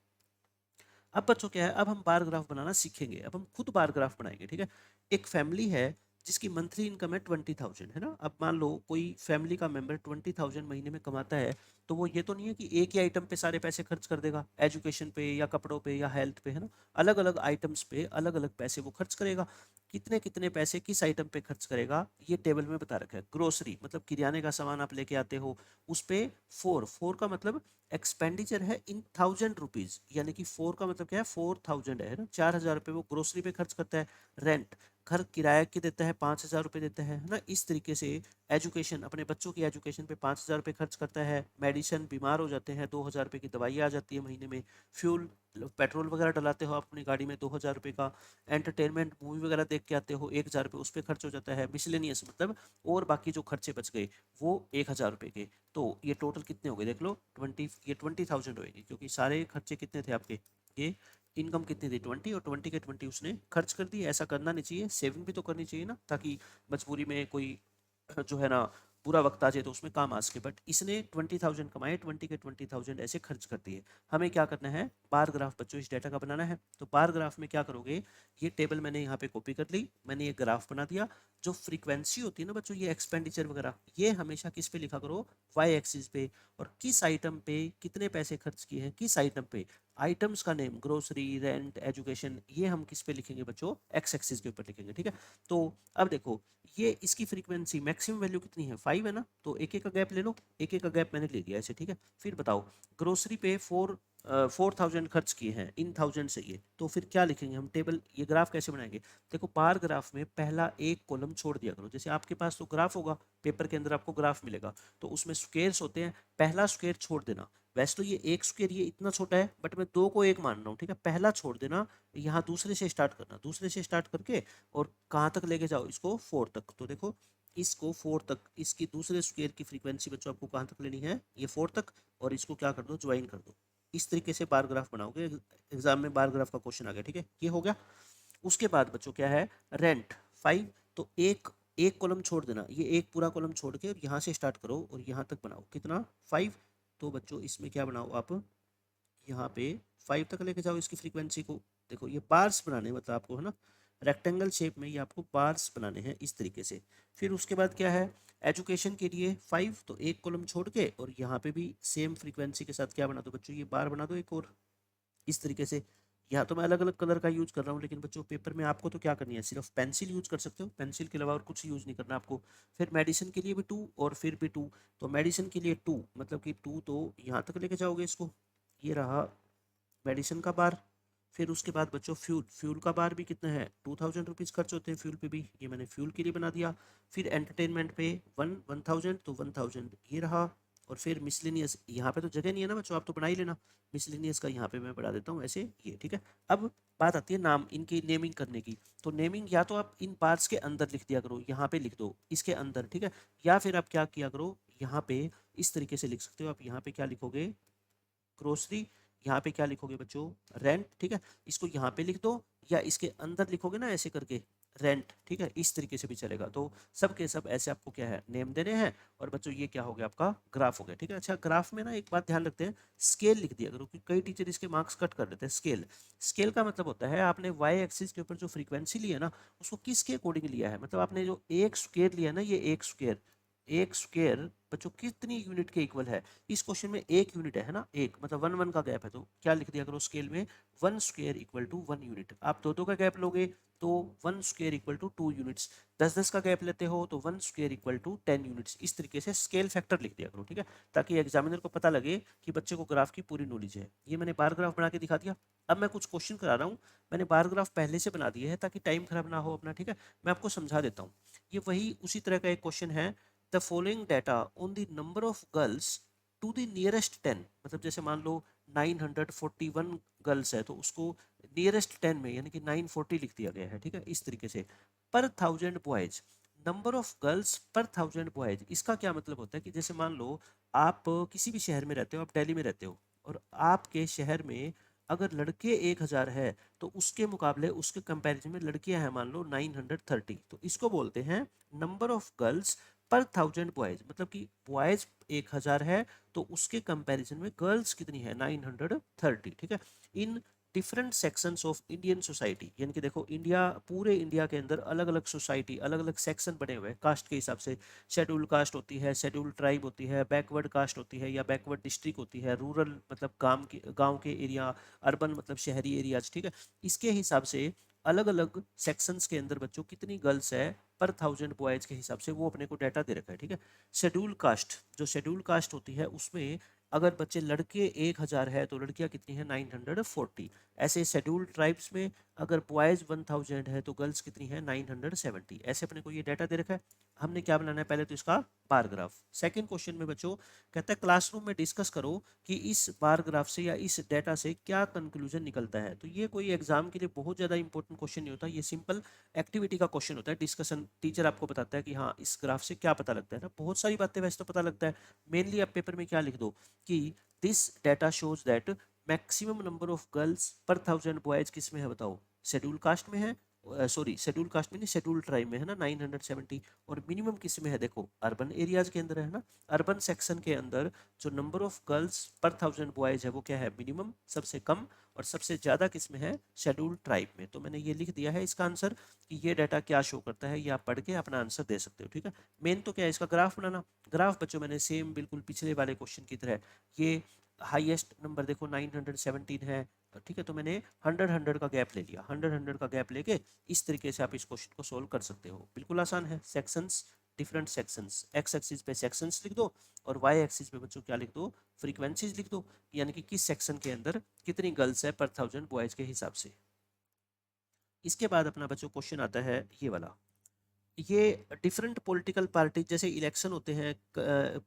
अब बच्चों क्या है, अब हम बार ग्राफ बनाना सीखेंगे, अब हम खुद बार ग्राफ बनाएंगे, ठीक है। एक फैमिली है जिसकी मंथली इनकम है 20,000, है ना। अब मान लो कोई फैमिली का मेंबर 20,000 महीने में कमाता है, तो वो ये तो नहीं है कि एक ही आइटम पे सारे पैसे खर्च कर देगा, एजुकेशन पे या कपड़ों पे या हेल्थ पे, है ना। अलग अलग आइटम्स पे अलग अलग पैसे वो खर्च करेगा। कितने कितने पैसे किस आइटम पे खर्च करेगा ये टेबल में बता रखा है। ग्रोसरी मतलब किराने का सामान आप लेके आते हो, उस पे फोर फोर का मतलब एक्सपेंडिचर है इन 1000 रुपीज, यानी कि फोर का मतलब क्या है, 4000 है ना। 4000 रुपये वो ग्रोसरी पे खर्च करता है। रेंट, घर किराया के देता है, 5000 रुपये देता है ना। इस तरीके से एजुकेशन, अपने बच्चों की एजुकेशन पे 5000 रुपये खर्च करता है। मेडिसिन, बीमार हो जाते हैं 2000 रुपये की दवाई आ जाती है महीने में। फ्यूल, पेट्रोल वगैरह डलाते हो अपनी गाड़ी में 2000 रुपये का। एंटरटेनमेंट, मूवी वगैरह देख के आते हो 1000 रुपये उस पर खर्च हो जाता है। मिसलेनियस मतलब और बाकी जो खर्चे बच गए वो 1000 रुपये के। तो ये टोटल कितने हो गए देख लो, 20,000 होएगी, क्योंकि सारे खर्चे कितने थे आपके, ये इनकम कितनी थी 20, और 20 के 20 उसने खर्च कर दिए। ऐसा करना नहीं चाहिए, सेविंग भी तो करनी चाहिए ना, ताकि मजबूरी में कोई जो है ना बुरा वक्त आ जाए तो उसमें काम आ सके। बट इसने 20,000 कमाए, 20 के 20,000 ऐसे खर्च कर दिए। हमें क्या करना है, बार ग्राफ बच्चों इस डाटा का बनाना है। तो बार ग्राफ में क्या करोगे, ये टेबल मैंने यहाँ पे कॉपी कर ली, मैंने ये ग्राफ बना दिया। जो फ्रीक्वेंसी होती है ना बच्चों, ये एक्सपेंडिचर वगैरह, ये हमेशा किस पे लिखा करो, वाई एक्सिस पे। और किस आइटम पे कितने पैसे खर्च किए हैं, किस आइटम पे, आइटम्स का नेम, ग्रोसरी, रेंट, एजुकेशन, ये हम किस पे लिखेंगे बच्चों, एक्स एक्सिस के ऊपर लिखेंगे, ठीक है। तो अब देखो, ये इसकी फ्रीक्वेंसी मैक्सिमम वैल्यू कितनी है, 5 है ना। तो एक एक का गैप ले लो, एक एक का गैप मैंने ले लिया ऐसे, ठीक है। फिर बताओ, ग्रोसरी पे 4000 खर्च किए हैं इन 1000 से, ये तो फिर क्या लिखेंगे हम, टेबल, ये ग्राफ कैसे बनाएंगे। देखो बार ग्राफ में पहला एक कॉलम छोड़ दिया करो। जैसे आपके पास तो ग्राफ होगा, पेपर के अंदर आपको ग्राफ मिलेगा, तो उसमें स्क्वेयर्स होते हैं, पहला स्क्वेयर छोड़ देना। वैसे तो ये एक स्क्वेयर ये इतना छोटा है, बट मैं दो को एक मान रहा हूँ, ठीक है। पहला छोड़ देना, यहाँ दूसरे से स्टार्ट करना, दूसरे से स्टार्ट करके और कहाँ तक लेके जाओ इसको, 4 तक। तो देखो इसको 4 तक, इसकी दूसरे स्क्वेयर की फ्रीक्वेंसी बच्चों आपको कहाँ तक लेनी है, ये 4 तक, और इसको क्या कर दो, ज्वाइन कर दो। इस तरीके से बार ग्राफ बनाओगे, एग्जाम में बार ग्राफ का क्वेश्चन आ गया, ठीक है, ये हो गया। उसके बाद बच्चों क्या है, रेंट 5, तो एक एक कॉलम छोड़ देना, ये एक पूरा कॉलम छोड़ के और यहाँ से स्टार्ट करो और यहाँ तक बनाओ, कितना, 5। तो बच्चों इसमें क्या बनाओ आप, यहाँ पे 5 तक लेके जाओ इसकी फ्रीक्वेंसी को। देखो ये बार्स बनाने मतलब आपको, है ना, रेक्टेंगल शेप में ये आपको बार्स बनाने हैं इस तरीके से। फिर उसके बाद क्या है, एजुकेशन के लिए 5, तो एक कॉलम छोड़ के और यहाँ पे भी सेम फ्रीक्वेंसी के साथ क्या बना दो बच्चों, ये बार बना दो एक और, इस तरीके से। यहाँ तो मैं अलग अलग कलर का यूज कर रहा हूँ, लेकिन बच्चों पेपर में आपको तो क्या करनी है, सिर्फ पेंसिल यूज कर सकते हो, पेंसिल के अलावा और कुछ यूज नहीं करना आपको। फिर मेडिसिन के लिए भी 2 और फिर भी 2, तो मेडिसिन के लिए 2 मतलब कि 2 तो यहाँ तक लेके जाओगे इसको, ये रहा मेडिसिन का बार। फिर उसके बाद बच्चों फ्यूल, फ्यूल का बार भी कितना है, 2000 रुपीज़ खर्च होते हैं फ्यूल पे भी, ये मैंने फ्यूल के लिए बना दिया। फिर एंटरटेनमेंट पे 1000, तो 1000 ये रहा। और फिर मिसलेनियस, यहाँ पे तो जगह नहीं है ना बच्चों, आप तो बना ही लेना। मिसलेनियस का यहाँ पे मैं बढ़ा देता हूँ ऐसे, ये ठीक है। अब बात आती है नाम, इनकी नेमिंग करने की। तो नेमिंग या तो आप इन पार्ट्स के अंदर लिख दिया करो, यहाँ पे लिख दो इसके अंदर, ठीक है। या फिर आप क्या किया करो, यहाँ पे इस तरीके से लिख सकते हो आप, यहाँ पे क्या लिखोगे, ग्रोसरी, यहाँ पे क्या लिखोगे बच्चों, रेंट, ठीक है। इसको यहाँ पे लिख दो या इसके अंदर लिखोगे ना ऐसे करके, रेंट, ठीक है, इस तरीके से भी चलेगा। तो सब के सब ऐसे आपको क्या है, नेम देने हैं। और बच्चों ये क्या हो गया, आपका ग्राफ हो गया, ठीक है। अच्छा ग्राफ में ना एक बात ध्यान रखते हैं, स्केल लिख दिया करो, क्योंकि कई टीचर इसके मार्क्स कट कर देते हैं। स्केल, स्केल का मतलब होता है आपने वाई एक्सिस के ऊपर जो फ्रीक्वेंसी ली है ना, उसको किसके अकॉर्डिंग लिया है। मतलब आपने जो एक स्क्वेयर लिया ना, ये एक स्क्वेयर, एक स्क्वेयर बच्चों कितनी यूनिट के इक्वल है। इस क्वेश्चन में एक यूनिट है ना, एक मतलब 1 1 का गैप है, तो क्या लिख दिया करो स्केल में, 1 स्क्वेयर इक्वल टू 1 यूनिट। आप दो दो का गैप लोगे तो 1 स्क्वेयर इक्वल टू 2 यूनिट्स, 10 10 का गैप लेते हो तो 1 स्क्वेयर इक्वल टू 10 यूनिट्स। इस तरीके से स्केल फैक्टर लिख दिया करो, ठीक है, ताकि एग्जामिनर को पता लगे कि बच्चे को ग्राफ की पूरी नॉलेज है। ये मैंने बार ग्राफ बना के दिखा दिया। अब मैं कुछ क्वेश्चन करा रहा हूँ, मैंने बार ग्राफ पहले से बना दिए है ताकि टाइम खराब ना हो अपना, ठीक है। मैं आपको समझा देता हूँ। ये वही उसी तरह का एक क्वेश्चन है, the following data on the number of girls to the nearest 10, मतलब जैसे मान लो 941 गर्ल्स है, तो उसको नियरेस्ट 10 में यानी कि 940 लिख दिया गया है, ठीक है, इस तरीके से। पर 1000 बॉयज, नंबर ऑफ गर्ल्स पर 1000 बॉयज, इसका क्या मतलब होता है कि जैसे मान लो आप किसी भी शहर में रहते हो, आप दिल्ली में रहते हो, और आपके शहर में अगर लड़के 1000 है, तो उसके मुकाबले उसके कंपैरिजन में लड़कियां हैं मान लो 930, तो इसको बोलते हैं नंबर ऑफ गर्ल्स पर 1000 बॉयज। मतलब कि बॉयज 1000 है तो उसके कंपैरिजन में गर्ल्स कितनी है, 930, ठीक है। In different sections of Indian society, यानी कि देखो इंडिया, पूरे इंडिया के अंदर अलग अलग सोसाइटी, अलग अलग सेक्शन बने हुए हैं कास्ट के हिसाब से। शेड्यूल कास्ट होती है, शेड्यूल ट्राइब होती है, बैकवर्ड कास्ट होती है या बैकवर्ड डिस्ट्रिक्ट होती है, रूरल मतलब गांव के एरिया, अर्बन मतलब शहरी एरियाज, ठीक है। इसके हिसाब से अलग अलग सेक्शंस के अंदर बच्चों कितनी गर्ल्स है पर 1000 बॉयज के हिसाब से वो अपने को डाटा दे रखा है, ठीक है। शेड्यूल कास्ट, जो शेड्यूल कास्ट होती है उसमें अगर बच्चे लड़के 1000 है तो लड़कियां कितनी है 940। ऐसे शेड्यूल ट्राइब्स में अगर बॉयज 1000 है तो गर्ल्स कितनी है 970। ऐसे अपने को ये डाटा दे रखा है। हमने क्या बनाना है, पहले तो इसका बार ग्राफ। सेकंड क्वेश्चन में बच्चों कहता है क्लासरूम में डिस्कस करो कि इस बार ग्राफ से या इस डाटा से क्या कंक्लूजन निकलता है। तो ये कोई एग्जाम के लिए बहुत ज़्यादा इंपॉर्टेंट क्वेश्चन नहीं होता, ये सिंपल एक्टिविटी का क्वेश्चन होता है। डिस्कशन टीचर आपको बताता है कि हाँ इस ग्राफ से क्या पता लगता है ना, बहुत सारी बातें वैसे तो पता लगता है। मेनली आप पेपर में क्या लिख दो कि this data shows that maximum number of girls पर 1000 बॉयज किस में है बताओ, शेड्यूल कास्ट में है, सॉरी शेड्यूल कास्ट में नहीं शेड्यूल ट्राइब में है ना 970। और मिनिमम किस में है देखो अर्बन एरियाज के अंदर है ना, अर्बन सेक्शन के अंदर जो नंबर ऑफ गर्ल्स पर 1000 बॉयज है वो क्या है मिनिमम, सबसे कम, और सबसे ज़्यादा किस में है शेड्यूल ट्राइब में। तो मैंने ये लिख दिया है इसका आंसर कि ये डाटा क्या शो करता है, ये आप पढ़ के अपना आंसर दे सकते हो, ठीक है। मेन तो क्या है इसका ग्राफ बनाना। ग्राफ बच्चों मैंने सेम बिल्कुल पिछले वाले क्वेश्चन की तरह, ये हाईएस्ट नंबर देखो 917 है, ठीक है। तो मैंने 100 का गैप ले लिया, 100 का गैप लेके इस तरीके से आप इस क्वेश्चन को सोल्व कर सकते हो, बिल्कुल आसान है। Sections, different sections, x axis पे सेक्शंस लिख दो और वाई एक्सिस पे बच्चों क्या लिख दो, फ्रीक्वेंसीज लिख दो, यानी कि किस सेक्शन के अंदर कितनी गर्ल्स है पर 1000 बॉयज के हिसाब से। इसके बाद अपना बच्चों क्वेश्चन आता है ये वाला, ये डिफरेंट पॉलिटिकल पार्टी, जैसे इलेक्शन होते हैं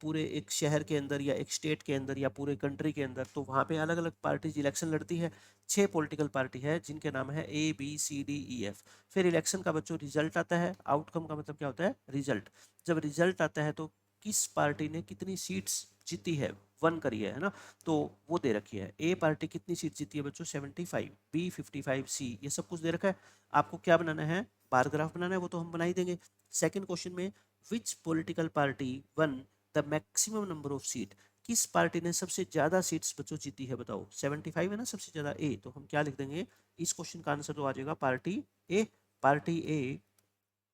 पूरे एक शहर के अंदर या एक स्टेट के अंदर या पूरे कंट्री के अंदर, तो वहाँ पे अलग अलग पार्टीज इलेक्शन लड़ती है। 6 पॉलिटिकल पार्टी है जिनके नाम है ABCDEF। फिर इलेक्शन का बच्चों रिजल्ट आता है, आउटकम का मतलब क्या होता है रिजल्ट। जब रिजल्ट आता है तो किस पार्टी ने कितनी सीट्स जीती है, वन करी है ना, तो वो दे रखी है। ए पार्टी कितनी सीट जीती है बच्चों 75, बी 55, सी ये सब कुछ दे रखा है। आपको क्या बनाना है, बार ग्राफ बनाना है, वो तो हम बना ही देंगे। सेकंड क्वेश्चन में विच political party one the maximum number of seat, किस पार्टी ने सबसे ज्यादा सीट्स बच्चों जीती है बताओ, 75 है ना सबसे ज्यादा ए, तो हम क्या लिख देंगे इस क्वेश्चन का आंसर तो आ जाएगा party A. Party A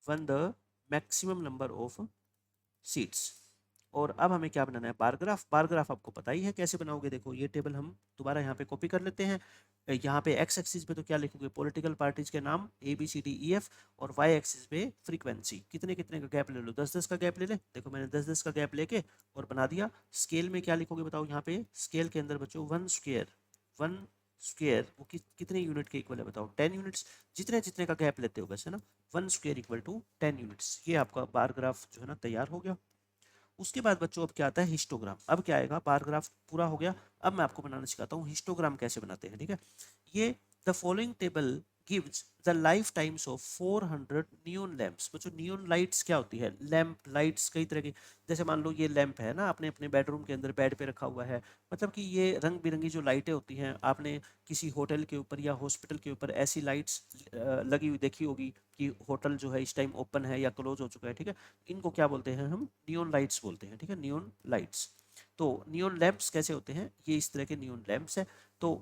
one the maximum number of seats. और अब हमें क्या बनाना है बार ग्राफ। बार ग्राफ आपको पता ही है कैसे बनाओगे, देखो ये टेबल हम दोबारा यहाँ पे कॉपी कर लेते हैं। यहाँ पे एक्स एक्सिस पे तो क्या लिखोगे पॉलिटिकल पार्टीज के नाम ABCDEF, और वाई एक्सिस पे फ्रीक्वेंसी, कितने कितने का गैप ले लो, 10-10 का गैप ले ले। देखो मैंने 10-10 का गैप लेके और बना दिया। स्केल में क्या लिखोगे बताओ, यहाँ पे स्केल के अंदर बच्चों 1 स्क्वायर वो कितने यूनिट के इक्वल है बताओ 10 यूनिट्स। जितने जितने का गैप लेते हो वैसे ना, 1 स्क्वायर इक्वल टू 10 यूनिट्स। ये आपका बार ग्राफ जो है ना तैयार हो गया। उसके बाद बच्चों अब क्या आता है हिस्टोग्राम। अब क्या आएगा, बार ग्राफ पूरा हो गया, अब मैं आपको बनाना सिखाता हूँ हिस्टोग्राम कैसे बनाते हैं, ठीक है। ये the following table gives the life times of 400 neon lamps. बच्चों नियॉन लाइट्स क्या होती है, लैंप लाइट्स कई तरह की, जैसे मान लो ये लैंप है ना आपने अपने बेडरूम के अंदर बेड पे रखा हुआ है, मतलब कि ये रंग बिरंगी जो लाइटें होती हैं आपने किसी होटल के ऊपर या हॉस्पिटल के ऊपर ऐसी लाइट्स लगी हुई देखी होगी कि होटल जो है इस टाइम ओपन है या क्लोज हो चुका है, ठीक है। इनको क्या बोलते हैं हम नियॉन लाइट्स बोलते हैं, ठीक है, नियॉन लाइट्स। तो नियॉन लैंप्स कैसे होते हैं, ये इस तरह के नियॉन लैंप्स हैं। तो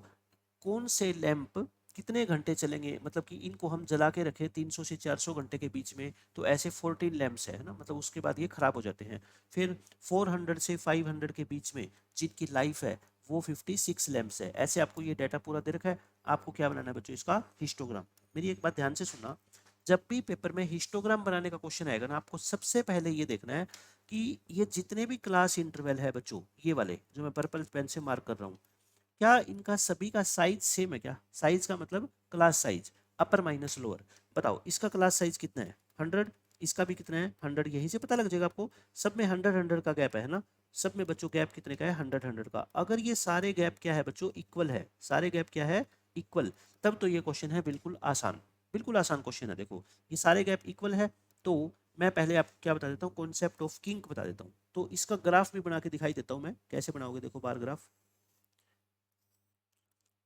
कौन से लैंप कितने घंटे चलेंगे, मतलब कि इनको हम जला के रखें 300 से 400 घंटे के बीच में, तो ऐसे 14 लैंप्स है ना, मतलब उसके बाद ये खराब हो जाते हैं। फिर 400 से 500 के बीच में जिनकी लाइफ है वो 56 लैंप्स है। ऐसे आपको ये डाटा पूरा दे रखा है। आपको क्या बनाना है बच्चों, इसका हिस्टोग्राम। मेरी एक बात ध्यान से सुनना, जब भी पेपर में हिस्टोग्राम बनाने का क्वेश्चन आएगा ना, आपको सबसे पहले ये देखना है कि ये जितने भी क्लास इंटरवल है बच्चों, ये वाले जो मैं पर्पल पेन से मार्क कर रहा हूँ, क्या इनका सभी का साइज सेम है क्या। साइज का मतलब क्लास साइज, अपर माइनस लोअर। बताओ इसका क्लास साइज कितना है 100, इसका भी कितना है 100, यहीं से पता लग जाएगा आपको। सब में 100-100 का गैप है ना, सब में बच्चों गैप कितने का है 100-100 का। अगर ये सारे गैप क्या है बच्चों इक्वल है, सारे गैप क्या है इक्वल, तब तो ये क्वेश्चन है बिल्कुल आसान, बिल्कुल आसान क्वेश्चन है। देखो ये सारे गैप इक्वल है, तो मैं पहले आपको क्या बता देता हूँ कॉन्सेप्ट ऑफ किंक बता देता हूँ। तो इसका ग्राफ भी बना के दिखाई देता हूँ मैं, कैसे बनाओगे देखो बार ग्राफ।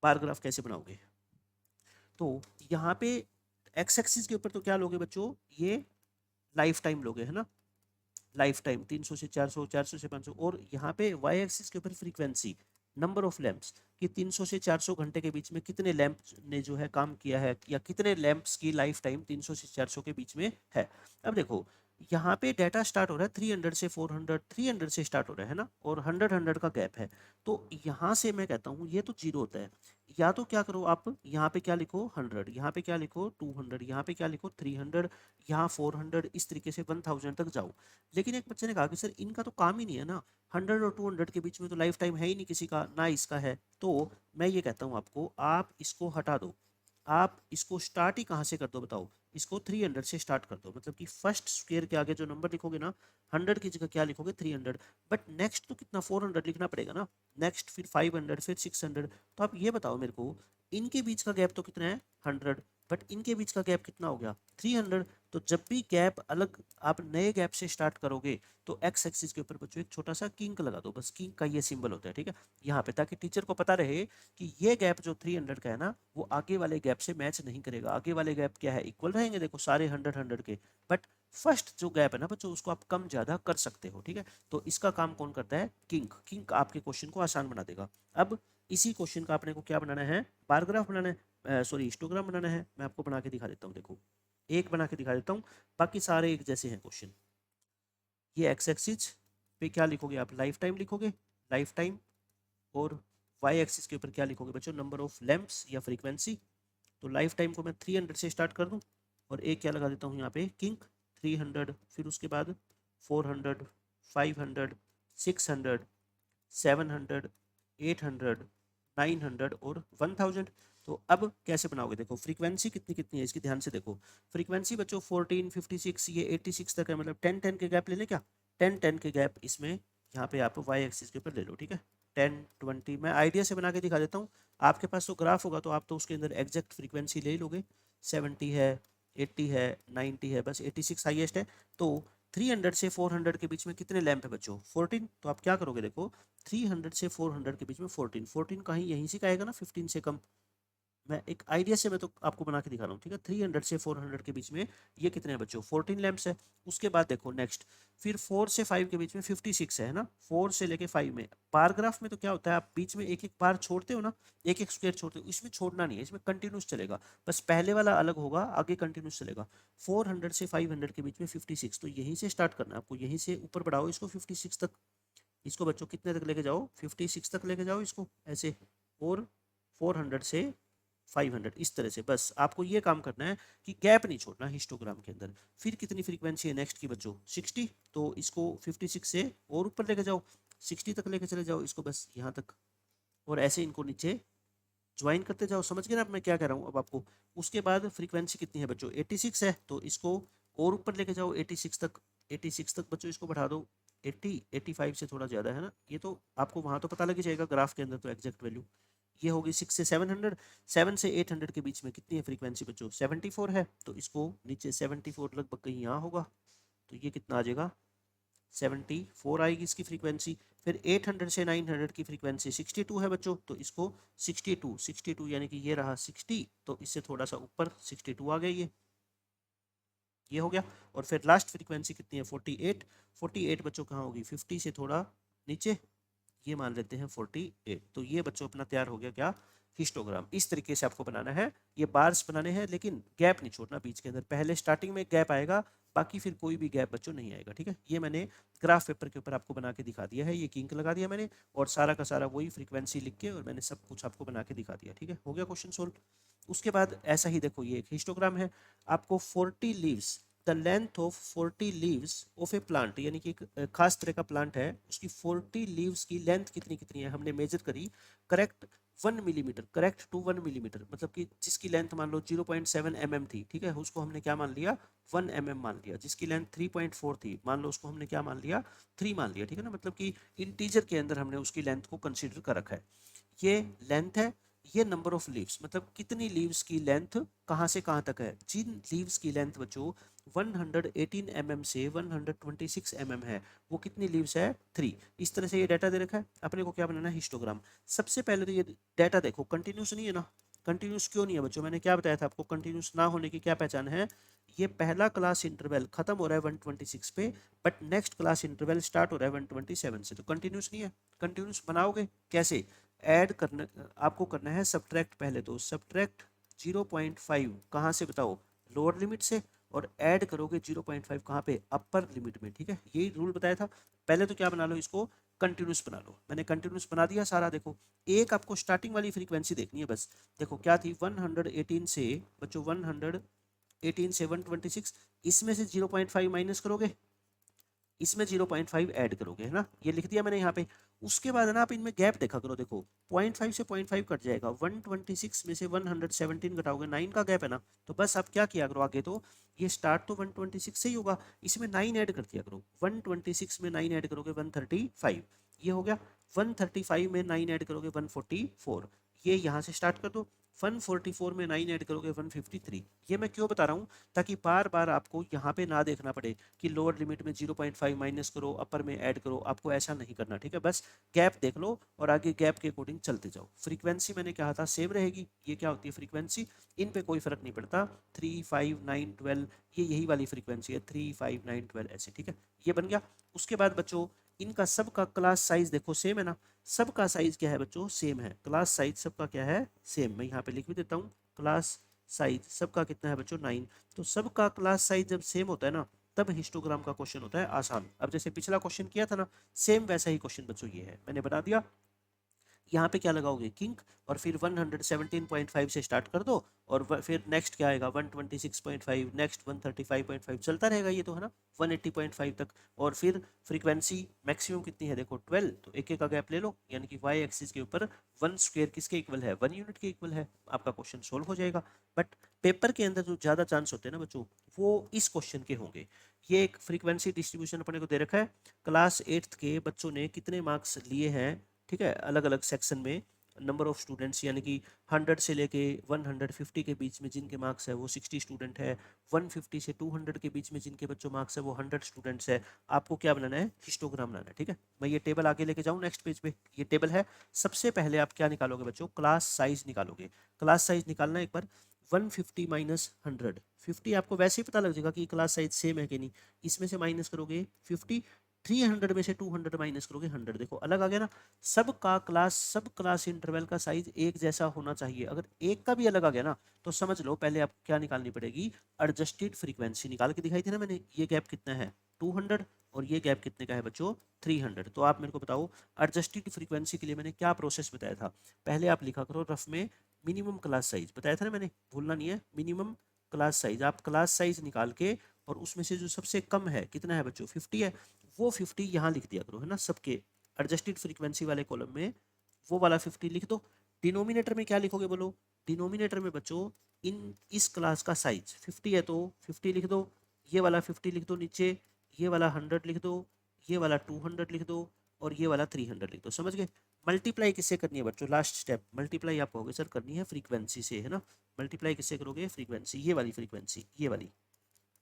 बार ग्राफ कैसे बनाओगे, तो यहाँ पे एक्स एक्सिस के ऊपर तो क्या लोगे बच्चों, ये लाइफ टाइम लोगे है ना, लाइफ टाइम 300 से 400, 400 से 500। और यहाँ पे वाई एक्सिस के ऊपर फ्रीक्वेंसी, नंबर ऑफ लैंप्स कि 300 से 400 घंटे के बीच में कितने लैंप ने जो है काम किया है, या कितने लैंप्स की लाइफ टाइम 300 से 400 के बीच में है। अब देखो यहाँ पे डाटा स्टार्ट हो रहा है 300 से 400, 300 से स्टार्ट हो रहा है ना, और 100 का गैप है। तो यहाँ से मैं कहता हूँ ये तो जीरो होता है। या तो क्या करो आप, यहाँ पे क्या लिखो 100, यहाँ पे क्या लिखो 200, यहाँ पे क्या लिखो 300, यहाँ 400, इस तरीके से 1000 तक जाओ। लेकिन एक बच्चे ने कहा कि सर इनका तो काम ही नहीं है ना, 100 और 200 के बीच में तो लाइफ टाइम है ही नहीं किसी का, ना इसका है। तो मैं ये कहता हूँ आपको, आप इसको हटा दो, आप इसको स्टार्ट ही कहाँ से कर दो बताओ, इसको 300 से स्टार्ट कर दो। मतलब कि फर्स्ट स्क्वायर के आगे जो नंबर लिखोगे ना, 100 की जगह क्या लिखोगे 300, बट नेक्स्ट तो कितना 400 लिखना पड़ेगा ना, नेक्स्ट फिर 500, फिर 600। तो आप ये बताओ मेरे को, इनके बीच का गैप तो कितना है 100, बट इनके बीच का गैप कितना हो गया 300। तो जब भी गैप अलग, आप नए गैप से स्टार्ट करोगे तो एक्स एक्सिस के ऊपर बच्चों एक छोटा सा किंक लगा दो, बस किंक का ये सिंबल होता है, ठीक है, यहाँ पे, ताकि टीचर को पता रहे कि ये गैप जो 300 का है ना, वो आगे वाले गैप से मैच नहीं करेगा। आगे वाले गैप क्या है, इक्वल रहेंगे, देखो सारे 100 के, बट फर्स्ट जो गैप है ना बच्चों, उसको आप कम ज्यादा कर सकते हो, ठीक है। तो इसका काम कौन करता है, किंक। किंक आपके क्वेश्चन को आसान बना देगा। अब इसी क्वेश्चन का आपने को क्या बनाना है, बार ग्राफ बनाना है, सॉरी हिस्टोग्राम बनाना है। मैं आपको बना के दिखा देता हूँ, देखो एक बना के दिखा देता हूँ, बाकी सारे एक जैसे हैं क्वेश्चन। ये एक्स एक्सिस पे क्या लिखोगे आप, लाइफ टाइम लिखोगे, लाइफ टाइम, और वाई एक्सिस के ऊपर क्या लिखोगे बच्चों, नंबर ऑफ लैंप्स या फ्रीक्वेंसी। तो लाइफ टाइम को मैं 300 से स्टार्ट कर दूं, और एक क्या लगा देता हूँ यहाँ पे किंक 300, फिर उसके बाद 400, 500, 600, 700, 800, 900 और 1000। तो अब कैसे बनाओगे, देखो फ्रीक्वेंसी कितनी कितनी है इसकी ध्यान से देखो। फ्रीक्वेंसी बच्चों 14, 56, ये 86 तक है, मतलब 10 के गैप ले लें क्या, 10 के गैप इसमें यहाँ पे आप वाई एक्सिस के ऊपर ले लो, ठीक है। 10, 20 मैं आइडिया से बना के दिखा देता हूँ। आपके पास तो ग्राफ होगा तो आप तो उसके अंदर एग्जैक्ट फ्रीक्वेंसी ले ही लोगे। 70 है, 80 है, 90 है, बस 86 हाईएस्ट है। तो 300 से 400 के बीच में कितने लैंप है बच्चों, 14। तो आप क्या करोगे, देखो 300 से 400 के बीच में 14, 14 कहीं यहीं से आएगा ना, 15 से कम। मैं एक आइडिया से मैं तो आपको बना के दिखा रहा हूँ, ठीक है। 300 से 400 के बीच में ये कितने हैं बच्चों, 14 लैंप्स है। उसके बाद देखो नेक्स्ट, फिर 4 से 5 के बीच में 56 है ना, 4 से लेके 5 में। बार ग्राफ में तो क्या होता है, आप बीच में एक एक बार छोड़ते हो ना, एक एक स्क्वायर छोड़ते हो, इसमें छोड़ना नहीं है, इसमें कंटिन्यूस चलेगा, बस पहले वाला अलग होगा, आगे कंटिन्यूस चलेगा। 400 से 500 के बीच में 56, तो यहीं से स्टार्ट करना है आपको, यहीं से ऊपर बढ़ाओ इसको 56 तक। इसको बच्चों कितने तक लेके जाओ, 56 तक लेके जाओ इसको ऐसे, और 400 से 500 इस तरह से। बस आपको ये काम करना है कि गैप नहीं छोड़ना हिस्टोग्राम के अंदर। फिर कितनी फ्रीक्वेंसी है नेक्स्ट की बच्चों, 60, तो इसको 56 से और ऊपर लेके जाओ, 60 तक लेके चले जाओ इसको, बस यहाँ तक, और ऐसे इनको नीचे ज्वाइन करते जाओ। समझ गए ना अब मैं क्या कह रहा हूँ अब आपको। उसके बाद फ्रीक्वेंसी कितनी है बच्चों, 86 है, तो इसको और ऊपर लेके जाओ 86 तक, 86 तक बच्चों इसको बढ़ा दो, 80, 85 से थोड़ा ज़्यादा है ना, ये तो आपको वहाँ तो पता लग ही जाएगा ग्राफ के अंदर तो एग्जैक्ट वैल्यू। ये होगी 6 से 700, 7 से 800 के बीच में कितनी है फ्रीक्वेंसी बच्चों, 74 है, तो इसको नीचे 74 लगभग कहीं यहाँ होगा, तो ये कितना आ जाएगा 74 आएगी इसकी फ्रीक्वेंसी। फिर 800 से 900 की फ्रीक्वेंसी 62 है बच्चों, तो इसको 62 यानी कि ये रहा 60, तो इससे थोड़ा सा ऊपर 62 आ गई ये हो गया। और फिर लास्ट फ्रीक्वेंसी कितनी है 48, 48 बच्चों कहाँ होगी 50 से थोड़ा नीचे, ये मान लेते हैं 48। तो ये बच्चों अपना तैयार हो गया क्या, हिस्टोग्राम। इस तरीके से आपको बनाना है, ये बार्स बनाने हैं, लेकिन गैप नहीं छोड़ना बीच के अंदर। पहले स्टार्टिंग में गैप आएगा, बाकी फिर कोई भी गैप बच्चों नहीं आएगा, ठीक है। ये मैंने ग्राफ पेपर के ऊपर आपको बना के दिखा दिया है, ये किंक लगा दिया मैंने, और सारा का सारा वही फ्रीक्वेंसी लिख के और मैंने सब कुछ आपको बना के दिखा दिया, ठीक है। हो गया क्वेश्चन सोल्व। उसके बाद ऐसा ही देखो, ये एक हिस्टोग्राम है, आपको 40 leaves, the length of 40 leaves of A plant, यानी कि एक खास तरह का प्लांट है, उसकी 40 लीव्स की लेंथ कितनी कितनी है हमने मेजर करी, correct 1 millimetre, correct to 1 millimetre, मतलब कि जिसकी लेंथ मान लो 0.7 mm थी, ठीक है, उसको हमने क्या मान लिया 1 mm मान लिया। जिसकी लेंथ 3.4 थी, मान लो उसको हमने क्या मान लिया 3 मान लिया, ठीक है ना, मतलब कि इंटीजर के अंदर हमने उसकी लेंथ को कंसीडर कर रखा है। ये लेंथ है, ये नंबर ऑफ लीव्स, मतलब कितनी लीव्स की लेंथ कहाँ से कहाँ तक है। जिन लीव्स की लेंथ बच्चों 118 mm से 126 mm है, वो कितनी लीव्स है 3। इस तरह से ये डाटा दे रखा है, अपने को क्या बनाना है हिस्टोग्राम। सबसे पहले तो ये डाटा देखो कंटिन्यूस नहीं है ना, कंटिन्यूस क्यों नहीं है बच्चों, मैंने क्या बताया था आपको, कंटिन्यूस ना होने की क्या पहचान है, ये पहला क्लास इंटरवल खत्म हो रहा है 126 पे, but next class interval start हो रहा है 127 से, तो कंटिन्यूस नहीं है। कंटिन्यूस बनाओगे कैसे, ऐड करना, आपको करना है सब्ट्रैक्ट, पहले तो सब्ट्रैक्ट 0.5 कहाँ से बताओ, लोअर लिमिट से, और ऐड करोगे 0.5 कहाँ पे, अपर लिमिट में, ठीक है, यही रूल बताया था। पहले तो क्या बना लो, इसको कंटिन्यूस बना लो, मैंने कंटिन्यूस बना दिया सारा। देखो एक आपको स्टार्टिंग वाली फ्रीक्वेंसी देखनी है बस। देखो क्या थी, 118 से बच्चों, 118 से 126, इसमें से 0.5 माइनस करोगे, इसमें 0.5 ऐड करोगे, है ना, ये लिख दिया मैंने यहाँ पे। उसके बाद है ना, आप इनमें गैप देखा करो, देखो 0.5 से 0.5 कट जाएगा, 126 में से 117 घटाओगे, 9 का गैप है ना, तो बस आप क्या किया करो आगे, तो ये स्टार्ट तो 126 से ही होगा, इसमें 9 ऐड कर दिया करो, 126 में 9 ऐड करोगे 135, ये हो गया। 135 में 9 ऐड करोगे 144, ये यहाँ से स्टार्ट कर दो। 144 में 9 ऐड करोगे 153। ये मैं क्यों बता रहा हूँ, ताकि बार बार आपको यहाँ पे ना देखना पड़े कि लोअर लिमिट में 0.5 माइनस करो, अपर में ऐड करो, आपको ऐसा नहीं करना, ठीक है, बस गैप देख लो और आगे गैप के अकॉर्डिंग चलते जाओ। फ्रीक्वेंसी मैंने कहा था सेम रहेगी, ये क्या होती है फ्रीक्वेंसी, इन पे कोई फर्क नहीं पड़ता, 3, 5, 9, 12, ये यही वाली फ्रीक्वेंसी है, 3, 5, 9, 12 ऐसे, ठीक है, ये बन गया। उसके बाद बच्चों इनका सबका क्लास साइज देखो सेम है ना, सबका साइज क्या है बच्चों, सेम है, क्लास साइज सबका क्या है, सेम। मैं यहाँ पे लिख भी देता हूँ, क्लास साइज सबका कितना है बच्चों, 9। तो सबका क्लास साइज जब सेम होता है ना, तब हिस्टोग्राम का क्वेश्चन होता है आसान। अब जैसे पिछला क्वेश्चन किया था ना, सेम वैसा ही क्वेश्चन बच्चों ये है, मैंने बना दिया। यहाँ पे क्या लगाओगे, किंक, और फिर 117.5 से स्टार्ट कर दो, और फिर नेक्स्ट क्या आएगा 126.5, नेक्स्ट 135.5, चलता रहेगा ये तो, है ना, 180.5 तक। और फिर फ्रीक्वेंसी मैक्सिमम कितनी है देखो 12, तो एक एक का गैप ले लो, यानी कि वाई एक्सिस के ऊपर 1 स्क्वायर किसके इक्वल है, 1 यूनिट के इक्वल है, आपका क्वेश्चन सोल्व हो जाएगा। बट पेपर के अंदर जो ज़्यादा चांस होते हैं ना बच्चों, वो इस क्वेश्चन के होंगे। ये एक फ्रीक्वेंसी डिस्ट्रीब्यूशन अपने को दे रखा है, क्लास 8th के बच्चों ने कितने मार्क्स लिए हैं, ठीक है, अलग अलग सेक्शन में, नंबर ऑफ स्टूडेंट्स, यानी कि 100 से लेके 150 के बीच में जिनके मार्क्स है वो 60 स्टूडेंट है, 150 से 200 के बीच में जिनके बच्चों मार्क्स है वो 100 स्टूडेंट्स है। आपको क्या बनाना है, हिस्टोग्राम बनाना है, ठीक है। मैं ये टेबल आगे लेके जाऊँ नेक्स्ट पेज पे, ये टेबल है। सबसे पहले आप क्या निकालोगे बच्चों, क्लास साइज निकालोगे। क्लास साइज निकालना एक बार, 150 माइनस 100, 50 आपको वैसे ही पता लग जाएगा कि क्लास साइज सेम है कि नहीं, इसमें से माइनस करोगे 50, 300 में से 200 माइनस करोगे 100, देखो अलग आ गया ना। सब क्लास इंटरवल का साइज एक जैसा होना चाहिए, अगर एक का भी अलग आ गया ना, तो समझ लो पहले आप क्या निकालनी पड़ेगी, एडजस्टेड फ्रीक्वेंसी निकाल के दिखाई थी ना मैंने, ये गैप कितना है 200, और ये गैप कितने का है बच्चों 300। तो आप मेरे को बताओ एडजस्टेड फ्रीक्वेंसी के लिए मैंने क्या प्रोसेस बताया था, पहले आप लिखा करो रफ में मिनिमम क्लास साइज, बताया था ना मैंने, भूलना नहीं है, मिनिमम क्लास साइज, आप क्लास साइज निकाल के, और उसमें से जो सबसे कम है कितना है बच्चों 50 है, वो 50 यहाँ लिख दिया करो, है ना, सबके एडजस्टेड फ्रीक्वेंसी वाले कॉलम में वो वाला 50 लिख दो। डिनोमिनेटर में क्या लिखोगे बोलो, डिनोमिनेटर में बच्चों इन इस क्लास का साइज 50 है तो 50 लिख दो, ये वाला 50 लिख दो नीचे, ये वाला 100 लिख दो, ये वाला 200 लिख दो, और ये वाला 300 लिख दो, समझ गए। मल्टीप्लाई किससे करनी है बच्चों, लास्ट स्टेप, मल्टीप्लाई आप कहोगे सर करनी है फ्रीक्वेंसी से, है ना, मल्टीप्लाई किससे करोगे, फ्रीक्वेंसी, ये वाली फ्रीक्वेंसी, ये वाली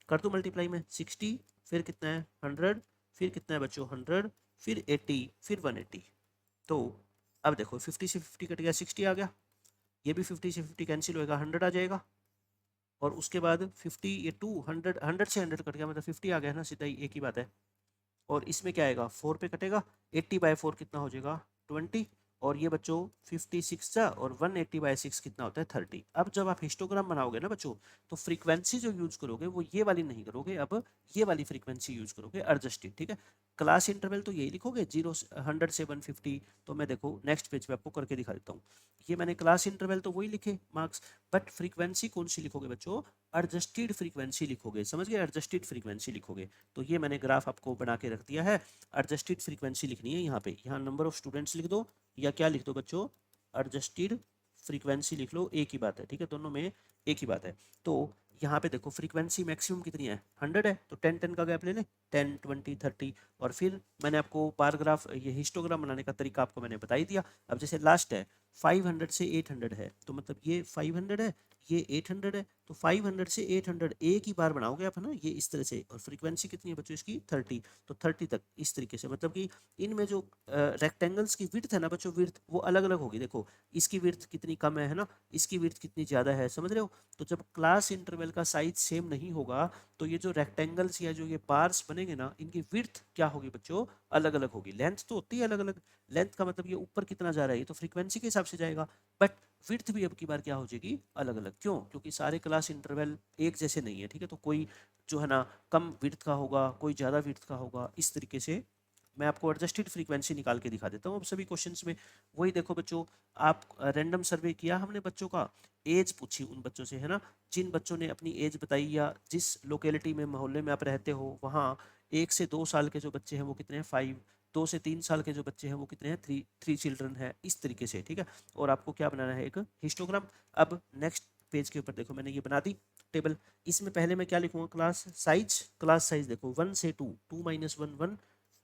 कर दो मल्टीप्लाई में, 60, फिर कितना है 100, फिर कितना है बच्चों 100, फिर 80, फिर 180। तो अब देखो 50 से 50 कट गया, 60 आ गया, ये भी 50 से 50 कैंसिल होएगा, 100 आ जाएगा, और उसके बाद 50, ये 200, 100 से 100 कट गया, मतलब 50 आ गया है ना, सीधा ही एक ही बात है। और इसमें क्या आएगा 4 पे कटेगा, 80/4 कितना हो जाएगा 20, और ये बच्चों 56 जा, और 180/6 कितना होता है 30। अब जब आप हिस्टोग्राम बनाओगे ना बच्चों, तो फ्रीक्वेंसी जो यूज करोगे वो ये वाली नहीं करोगे, अब ये वाली फ्रीक्वेंसी यूज करोगे एडजस्टेड, ठीक है। क्लास इंटरवल तो यही लिखोगे 100 से 150। तो मैं देखो नेक्स्ट पेज पे आपको करके दिखा देता हूँ, ये मैंने क्लास इंटरवल तो वही लिखे मार्क्स, बट फ्रीक्वेंसी कौन सी लिखोगे बच्चों, एडजस्टेड फ्रीक्वेंसी लिखोगे, समझ गए, एडजस्टेड फ्रीक्वेंसी लिखोगे। तो ये मैंने ग्राफ आपको बना के रख दिया है, एडजस्टेड फ्रीक्वेंसी लिखनी है यहाँ पे, यहाँ नंबर ऑफ स्टूडेंट्स लिख दो, या क्या लिख दो बच्चों, एडजस्टेड फ्रीक्वेंसी लिख लो, एक ही बात है, ठीक है, दोनों में एक ही बात है। तो यहाँ पे देखो फ्रीक्वेंसी मैक्सिमम कितनी है 100 है, तो 10 10 का गैप ले लें, 10 20 30, और फिर मैंने आपको बार ग्राफ, ये हिस्टोग्राम बनाने का तरीका आपको मैंने बता ही दिया। अब जैसे लास्ट है 500 से 800 है, तो मतलब ये 500 है, ये 800 है, तो 500 से 800 एक ही बार बनाओगे आप, है ना, ये इस तरह से। और फ्रीक्वेंसी कितनी है बच्चों इसकी 30, तो 30 तक इस तरीके से। मतलब कि इनमें जो रेक्टेंगल्स की विड्थ है ना बच्चों, विड्थ वो अलग अलग होगी। देखो इसकी विड्थ कितनी कम है ना, इसकी विड्थ कितनी ज़्यादा है, समझ रहे हो। तो जब क्लास इंटरवल का साइज सेम नहीं होगा तो ये जो रेक्टेंगल्स या जो ये बार्स बनेंगे ना, इनकी विड्थ क्या होगी बच्चों, अलग अलग होगी। लेंथ तो होती है अलग अलग, लेंथ का मतलब ये ऊपर कितना जा रहा है, ये तो फ्रीक्वेंसी के हिसाब से जाएगा, बट विड्थ भी अब की बार क्या हो जाएगी, अलग अलग। क्यों? क्योंकि सारे क्लास इंटरवल एक जैसे नहीं है, ठीक है। तो कोई जो है ना कम विड्थ का होगा, कोई ज़्यादा विड्थ का होगा, इस तरीके से मैं आपको एडजस्टेड फ्रीक्वेंसी निकाल के दिखा देता हूँ अब सभी क्वेश्चंस में। वही देखो बच्चों, आप रैंडम सर्वे किया हमने बच्चों का, एज पूछी उन बच्चों से, है ना, जिन बच्चों ने अपनी एज बताई, या जिस लोकेलिटी में, मोहल्ले में आप रहते हो, वहाँ 1 से 2 साल के जो बच्चे हैं वो कितने हैं, 5। 2 से 3 साल के जो बच्चे हैं वो कितने हैं, 3 चिल्ड्रन है, इस तरीके से, ठीक है। और आपको क्या बनाना है, एक हिस्टोग्राम। अब नेक्स्ट पेज के ऊपर देखो मैंने ये बना दी टेबल। इसमें पहले मैं क्या लिखूंगा, क्लास साइज। क्लास साइज देखो 1 से 2, 2 माइनस 1 1,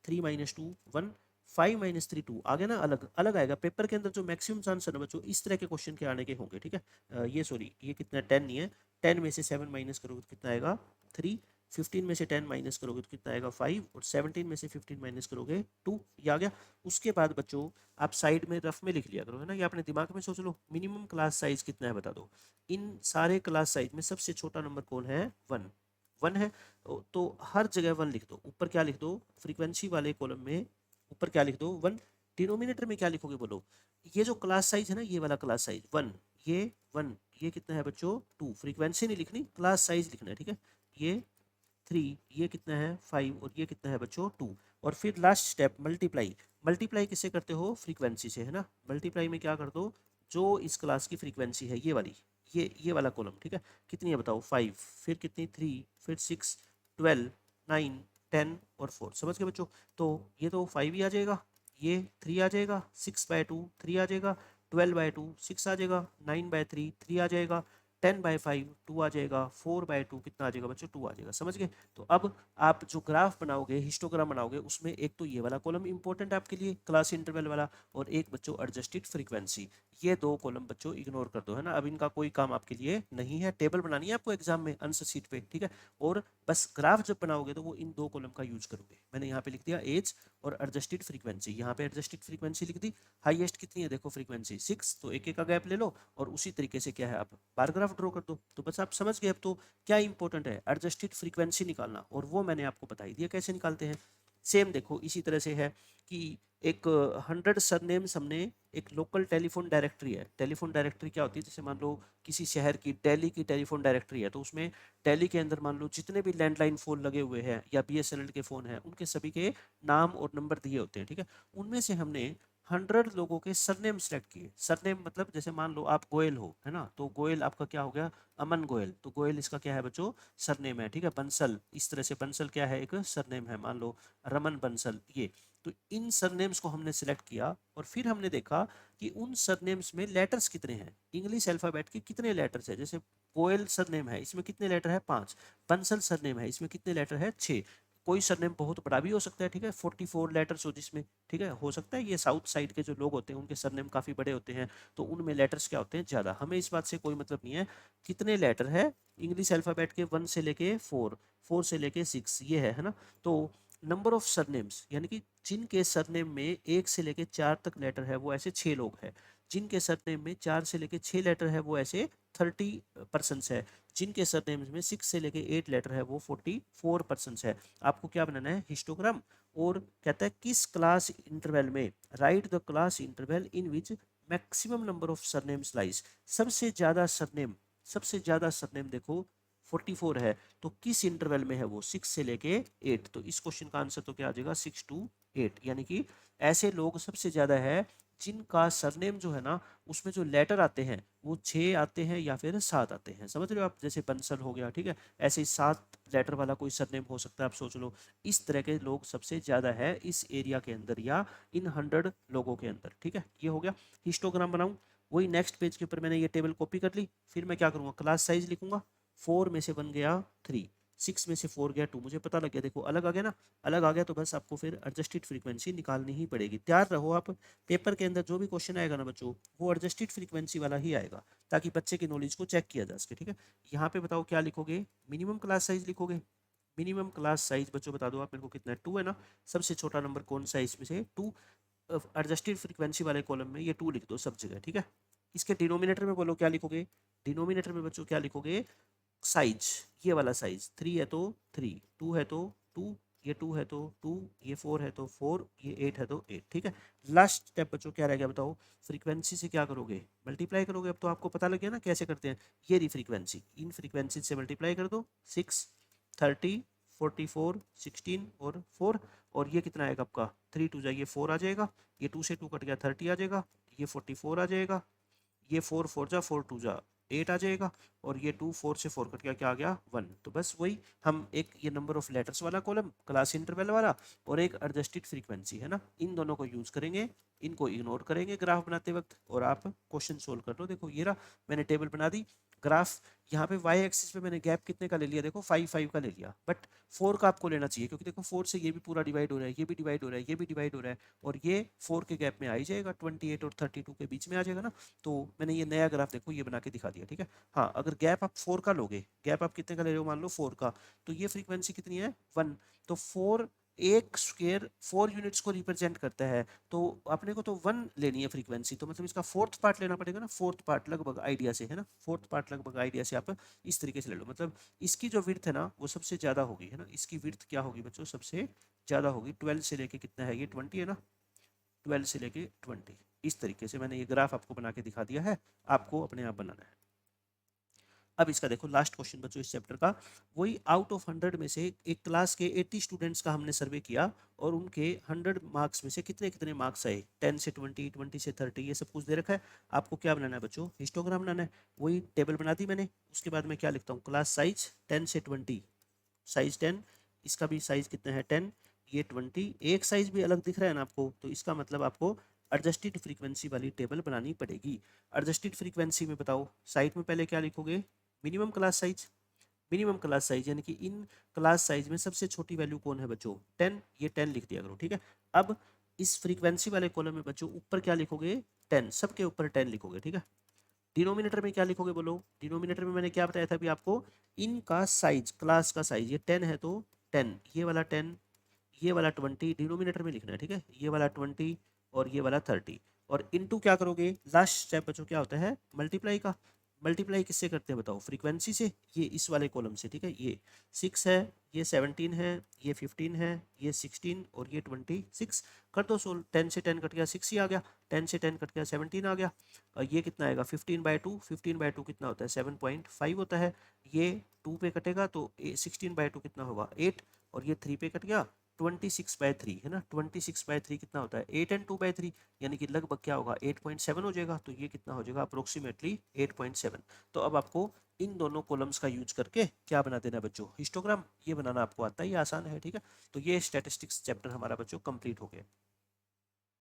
3 माइनस 2 1, 5 माइनस 3 2, आ गया ना, अलग अलग आएगा। पेपर के अंदर जो मैक्सिमम आंसर है बच्चों इस तरह के क्वेश्चन के आने के होंगे, ठीक है। ये सॉरी, ये कितना 10 नहीं है, 10 में से 7 माइनस करोगे तो कितना आएगा 3, 15 में से 10 माइनस करोगे तो कितना आएगा 5, और 17 में से 15 माइनस करोगे 2, ये आ गया। उसके बाद बच्चों आप साइड में रफ में लिख लिया करो, है ना, ये अपने दिमाग में सोच लो, मिनिमम क्लास साइज कितना है बता दो। इन सारे क्लास साइज में सबसे छोटा नंबर कौन है, 1। 1 है, तो हर जगह 1 लिख दो। ऊपर क्या लिख दो, फ्रीक्वेंसी वाले कॉलम में ऊपर क्या लिख दो, 1। डिनोमिनेटर में क्या लिखोगे बोलो, ये जो क्लास साइज है ना, ये वाला क्लास साइज 1, ये 1, ये कितना है बच्चों 2। फ्रीक्वेंसी नहीं लिखनी, क्लास साइज लिखना है, ठीक है। ये 3, ये कितना है 5, और ये कितना है बच्चों 2। और फिर लास्ट स्टेप मल्टीप्लाई। मल्टीप्लाई किससे करते हो, फ्रीक्वेंसी से, है ना। मल्टीप्लाई में क्या कर दो, जो इस क्लास की फ्रीक्वेंसी है ये वाली, ये वाला कॉलम, ठीक है। कितनी है बताओ 5, फिर कितनी 3, फिर 6, 12, 9, 10 और 4, समझ गए बच्चों। तो ये तो 5 ही आ जाएगा, ये 3 आ जाएगा, 6/2 3 आ जाएगा, 12/2 6 आ जाएगा, 9/3 3 आ जाएगा, 10/5 2 आ जाएगा, 4/2 कितना आ जाएगा बच्चों 2 आ जाएगा, समझ गए। तो अब आप जो ग्राफ बनाओगे, हिस्टोग्राम बनाओगे, उसमें एक तो ये वाला कॉलम इंपॉर्टेंट है आपके लिए, क्लास इंटरवल वाला, और एक बच्चों एडजस्टेड फ्रीक्वेंसी। ये 2 कॉलम बच्चों इग्नोर कर दो, है ना। अब इनका कोई काम आपके लिए नहीं है। टेबल बनानी है आपको एग्जाम में आंसर शीट पे, ठीक है। और बस ग्राफ जब बनाओगे तो वो इन 2 कॉलम का यूज करोगे। मैंने यहाँ पे लिख दिया एज और एडजस्टेड फ्रीक्वेंसी, यहाँ पे एडजस्टेड फ्रीक्वेंसी लिख दी। हाईएस्ट कितनी है देखो फ्रीक्वेंसी 6, तो एक एक का गैप ले लो, और उसी तरीके से क्या है आप बार ग्राफ ड्रॉ कर दो। तो बस आप समझ गए अब तो क्या इंपॉर्टेंट है, एडजस्टेड फ्रीक्वेंसी निकालना, और वो मैंने आपको बताई दिया कैसे निकालते हैं। सेम देखो इसी तरह से है कि एक 100 सरनेम्स हमने, एक लोकल टेलीफोन डायरेक्टरी है। टेलीफोन डायरेक्टरी क्या होती है, जैसे मान लो किसी शहर की दिल्ली की टेलीफोन डायरेक्टरी है, तो उसमें दिल्ली के अंदर मान लो जितने भी लैंडलाइन फ़ोन लगे हुए हैं या बीएसएनएल के फ़ोन हैं, उनके सभी के नाम और नंबर दिए होते हैं, ठीक है। उनमें से हमने 100 लोगों के सरनेम सेलेक्ट किए। सरनेम मतलब जैसे मान लो आप गोयल हो, है ना, तो गोयल आपका क्या हो गया, अमन गोयल, तो गोयल इसका क्या है बच्चों सरनेम है, ठीक है। बंसल, इस तरह से बंसल क्या है, एक सरनेम है, मान लो रमन बंसल, ये। तो इन सरनेम्स को हमने सिलेक्ट किया, और फिर हमने देखा कि उन सरनेम्स में लेटर्स कितने हैं, इंग्लिश अल्फ़ाबेट के कितने लेटर्स है। जैसे गोयल सरनेम है, इसमें कितने लेटर है 5। बंसल सरनेम है, इसमें कितने लेटर है 6। कोई सरनेम बहुत बड़ा भी हो सकता है, ठीक है, 44 लेटर्स हो जिसमें, ठीक है, हो सकता है। ये साउथ साइड के जो लोग होते हैं उनके सरनेम काफ़ी बड़े होते हैं, तो उनमें लेटर्स क्या होते हैं ज़्यादा। हमें इस बात से कोई मतलब नहीं है कितने लेटर है, इंग्लिश अल्फ़ाबेट के 1 से लेके 4, 4 से लेके 6, ये है ना। तो नंबर ऑफ सरनेम्स यानी कि जिनके सरनेम में 1 से लेके 4 तक लेटर है वो ऐसे 6 लोग हैं। जिनके सरनेम में 4 से लेके 6 लेटर है वो ऐसे 30% है। जिनके सरनेम में 6 से लेके 8 लेटर है वो 44% है। आपको क्या बनाना है, हिस्टोग्राम। और कहता है किस क्लास इंटरवल में, right the class interval in which maximum number of surnames lies. सबसे ज्यादा सरनेम देखो 44 है, तो किस इंटरवल में है वो, 6 से लेके 8। तो इस क्वेश्चन का आंसर तो क्या आ जाएगा 6 to 8, यानी कि ऐसे लोग सबसे ज्यादा है जिनका सरनेम जो है ना उसमें जो लेटर आते हैं वो 6 आते हैं या फिर 7 आते हैं, समझ रहे हो आप। जैसे बंसल हो गया, ठीक है, ऐसे ही 7 लेटर वाला कोई सरनेम हो सकता है, आप सोच लो। इस तरह के लोग सबसे ज्यादा है इस एरिया के अंदर या इन 100 लोगों के अंदर, ठीक है। ये हो गया। हिस्टोग्राम बनाऊं, वही नेक्स्ट पेज के ऊपर मैंने ये टेबल कॉपी कर ली। फिर मैं क्या करूंगा, क्लास साइज लिखूंगा, 4 में से बन गया 3, 6 में से 4 गया 2, मुझे पता लग गया, देखो अलग आ गया ना, अलग आ गया तो बस आपको फिर एडजस्टेड फ्रीक्वेंसी निकालनी ही पड़ेगी। तैयार रहो आप, पेपर के अंदर जो भी क्वेश्चन आएगा ना बच्चों वो एडजस्टेड फ्रीक्वेंसी वाला ही आएगा, ताकि बच्चे की नॉलेज को चेक किया जा सके। ठीक है, यहाँ पे बताओ क्या लिखोगे, मिनिमम क्लास साइज लिखोगे। मिनिमम क्लास साइज बच्चों बता दो आप मेरे को कितना है, 2 है ना, सबसे छोटा नंबर कौन सा है इसमें से, 2। एडजस्टेड फ्रीक्वेंसी वाले कॉलम में ये 2 लिख दो सब जगह। ठीक है, इसके डिनोमिनेटर में बोलो क्या लिखोगे, डिनोमिनेटर में बच्चों क्या लिखोगे, साइज, ये वाला साइज, 3 है तो 3, 2 है तो 2, ये 2 है तो 2, ये 4 है तो 4, ये 8 है तो 8। ठीक है, लास्ट स्टेप बच्चों क्या रह गया बताओ, फ्रीक्वेंसी से क्या करोगे, मल्टीप्लाई करोगे। अब तो आपको पता लग गया ना कैसे करते हैं, ये रही फ्रीक्वेंसी, इन फ्रीक्वेंसी से मल्टीप्लाई कर दो, 6, 30, 44, 16 और 4, और ये कितना आएगा आपका, 3 2 जाइए 4 आ जाएगा, ये 2 से 2 कट गया 30 आ जाएगा, ये 44 आ जाएगा, ये 4 4 जा 4 2 जा 8 आ जाएगा, और ये 2 4 से 4 कट गया क्या आ गया 1। तो बस वही हम एक ये नंबर ऑफ लेटर्स वाला कॉलम क्लास इंटरवल वाला और एक एडजस्टेड फ्रीक्वेंसी है ना, इन दोनों को यूज करेंगे, इनको इग्नोर करेंगे ग्राफ बनाते वक्त, और आप क्वेश्चन सोल्व कर लो। देखो ये रहा, मैंने टेबल बना दी, ग्राफ यहाँ पे वाई एक्सिस पे मैंने गैप कितने का ले लिया, देखो 5 5 का ले लिया, बट 4 का आपको लेना चाहिए, क्योंकि देखो 4 से ये भी पूरा डिवाइड हो रहा है, ये भी डिवाइड हो रहा है, ये भी डिवाइड हो रहा है, और ये 4 के गैप में आ ही जाएगा, 28 और 32 के बीच में आ जाएगा ना। तो मैंने ये नया ग्राफ देखो ये बना के दिखा दिया। ठीक है, हाँ अगर गैप आप 4 का लोगे, गैप आप कितने का ले रहे हो, मान लो 4 का, तो ये फ्रीक्वेंसी कितनी है 1, तो 4 एक स्क्वायर 4 यूनिट्स को रिप्रेजेंट करता है, तो अपने को तो 1 लेनी है फ्रीक्वेंसी, तो मतलब इसका फोर्थ पार्ट लेना पड़ेगा ना, फोर्थ पार्ट लगभग आइडिया से है ना, फोर्थ पार्ट लगभग आइडिया से आप इस तरीके से ले लो, मतलब इसकी जो विड्थ है ना वो सबसे ज़्यादा होगी है ना, इसकी विड्थ क्या होगी बच्चों, सबसे ज़्यादा होगी, 12 से लेके कितना है ये 20 है ना, 12 से लेके 20, इस तरीके से मैंने ये ग्राफ आपको बना के दिखा दिया है, आपको अपने आप बनाना है। अब इसका देखो लास्ट क्वेश्चन बच्चों इस चैप्टर का, वही आउट ऑफ 100 में से एक क्लास के 80 स्टूडेंट्स का हमने सर्वे किया, और उनके 100 मार्क्स में से कितने कितने मार्क्स आए, 10 से 20, 20 से 30, ये सब कुछ दे रखा है। आपको क्या बनाना है बच्चों, हिस्टोग्राम बनाना है, वही टेबल बना दी मैंने। उसके बाद मैं क्या लिखता हूँ, क्लास साइज 10 से 20, साइज 10, इसका भी साइज कितना है 10, ये 20, एक साइज भी अलग दिख रहा है ना आपको, तो इसका मतलब आपको एडजस्टेड फ्रीक्वेंसी वाली टेबल बनानी पड़ेगी। एडजस्टेड फ्रीक्वेंसी में बताओ, साइड में पहले क्या लिखोगे, minimum class size, minimum class size यानी कि इन क्लास साइज में सबसे छोटी वैल्यू कौन है बच्चों, 10, ये 10 लिख दिया करो। ठीक है, अब इस फ्रीक्वेंसी वाले कॉलम में बच्चों ऊपर क्या लिखोगे, 10, सबके ऊपर 10 लिखोगे। ठीक है, डिनोमिनेटर में क्या लिखोगे बोलो, डिनोमिनेटर में मैंने क्या बताया था अभी आपको, इनका साइज, क्लास का साइज, ये 10 है तो 10, ये वाला 10, ये वाला 20 डिनोमिनेटर में लिखना है। ठीक है, ये वाला 20 और ये वाला 30, और इनटू क्या करोगे, लास्ट स्टेप बच्चों क्या होता है, मल्टीप्लाई का। मल्टीप्लाई किससे करते हैं बताओ, फ्रीक्वेंसी से, ये इस वाले कॉलम से। ठीक है, ये 6 है, ये 17 है, ये 15 है, ये 16 और ये 26, कर दो सोल्व, 10 से 10 कट गया 6 ही आ गया, 10 से 10 कट गया 17 आ गया, और ये कितना आएगा 15/2, 15/2 कितना होता है 7.5 होता है, ये 2 पे कटेगा तो 16/2 कितना होगा 8, और ये 3 पे कट गया 26/3 है ना, 26/3 कितना होता है 8 एंड 2/3, यानी कि लगभग क्या होगा 8.7 हो जाएगा, तो ये कितना हो जाएगा अप्रोक्सीमेटली 8.7। तो अब आपको इन दोनों कॉलम्स का यूज करके क्या बना देना है बच्चों, हिस्टोग्राम, ये बनाना आपको आता है, ये आसान है। ठीक है, तो ये स्टैटिस्टिक्स चैप्टर हमारा बच्चों कंप्लीट हो गया।